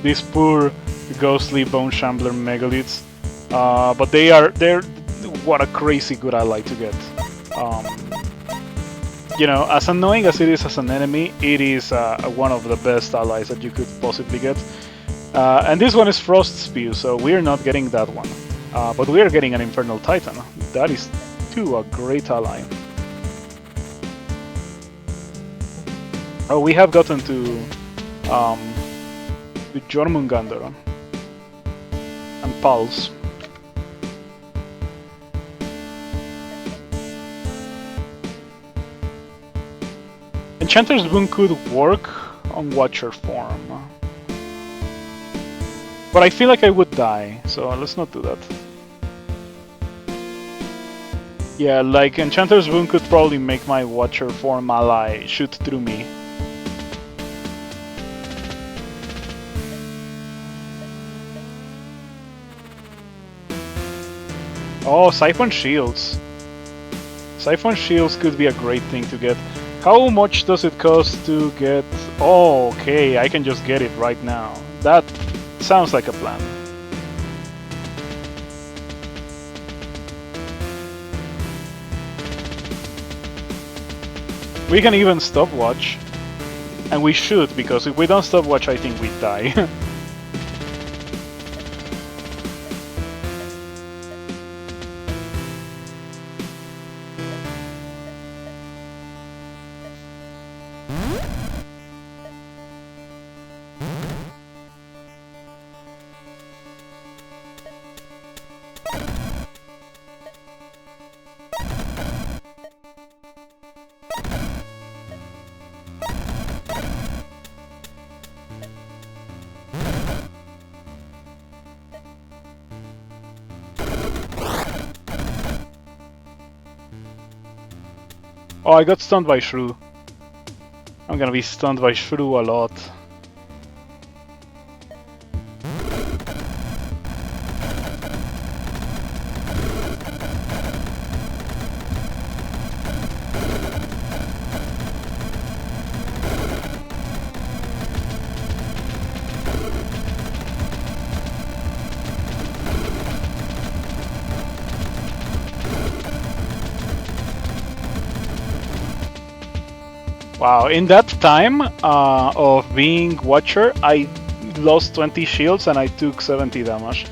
These poor ghostly bone shambler megaliths. But they're what a crazy good ally to get. You know, as annoying as it is as an enemy, it is one of the best allies that you could possibly get. And this one is Frost Spew, so we're not getting that one. But we are getting an Infernal Titan. That is, too, a great ally. Oh, we have gotten um, to Jormungandr and Pulse. Enchanter's Boon could work on Watcher form. But I feel like I would die, so let's not do that. Yeah, like Enchanter's Boon could probably make my Watcher form ally shoot through me. Oh, Siphon Shields. Siphon Shields could be a great thing to get. How much does it cost to get... Oh, okay, I can just get it right now. That sounds like a plan. We can even stopwatch. And we should, because if we don't stopwatch, I think we die. Oh, I got stunned by Shrew. I'm gonna be stunned by Shrew a lot. Wow, in that time of being Watcher, I lost 20 shields and I took 70 damage.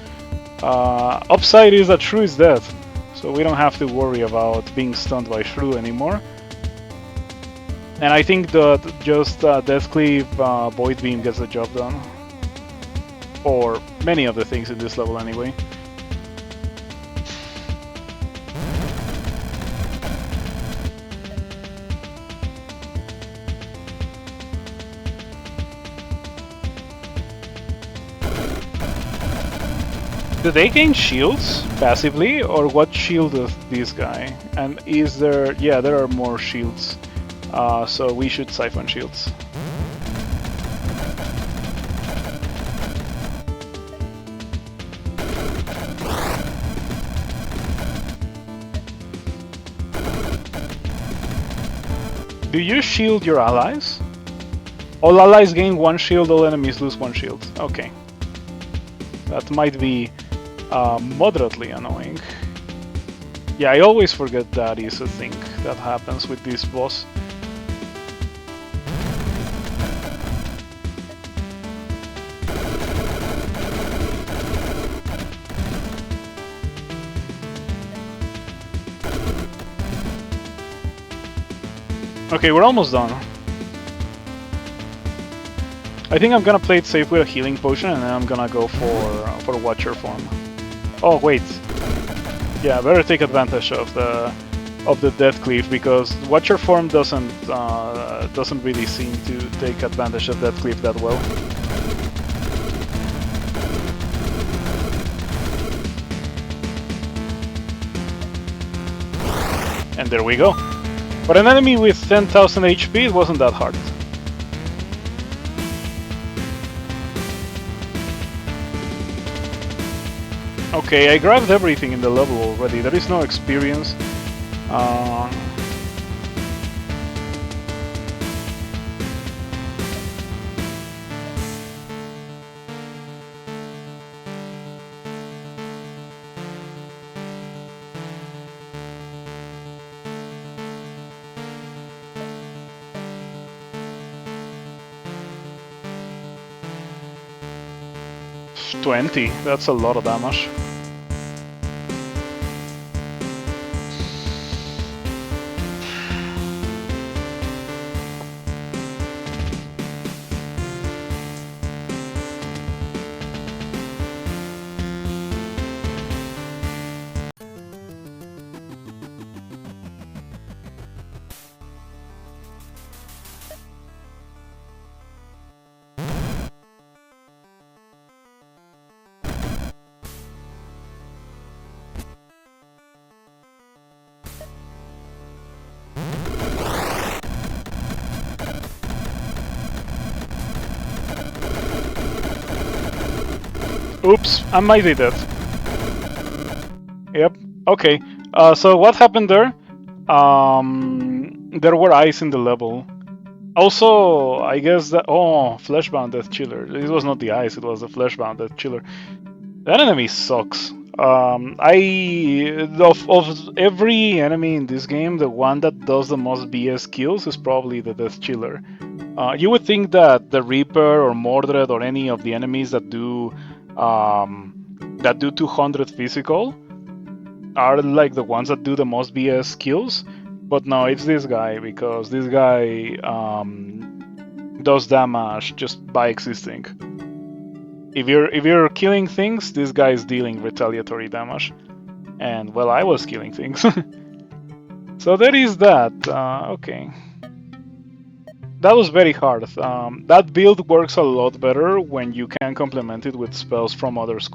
Upside is that Shrew is dead, so we don't have to worry about being stunned by Shrew anymore. And I think that just Deathcleave Void Beam gets the job done. Or many of the things in this level anyway. Do they gain shields passively, or what shield does this guy? And is there... yeah, there are more shields. So we should siphon shields. Do you shield your allies? All allies gain 1 shield, all enemies lose 1 shield. Okay. That might be moderately annoying. Yeah, I always forget that is a thing that happens with this boss. Okay, we're almost done. I think I'm gonna play it safe with a healing potion, and then I'm gonna go for Watcher form. Oh wait, yeah, better take advantage of the Deathcleave, because Watcher form doesn't really seem to take advantage of Deathcleave that well. And there we go. For an enemy with 10,000 HP, it wasn't that hard. Okay, I grabbed everything in the level already. There is no experience. $20, that's a lot of damage. Oops, I might be dead. Yep. Okay. So what happened there? There were eyes in the level. Also, I guess that Fleshbound Death Chiller. It was not the ice; it was the Fleshbound Death Chiller. That enemy sucks. Of every enemy in this game, the one that does the most BS kills is probably the Death Chiller. You would think that the Reaper or Mordred or any of the enemies that do 200 physical are like the ones that do the most BS kills, but no, it's this guy because this guy does damage just by existing. If you're killing things, this guy is dealing retaliatory damage, and well, I was killing things. So there is that. Okay. That was very hard. That build works a lot better when you can complement it with spells from other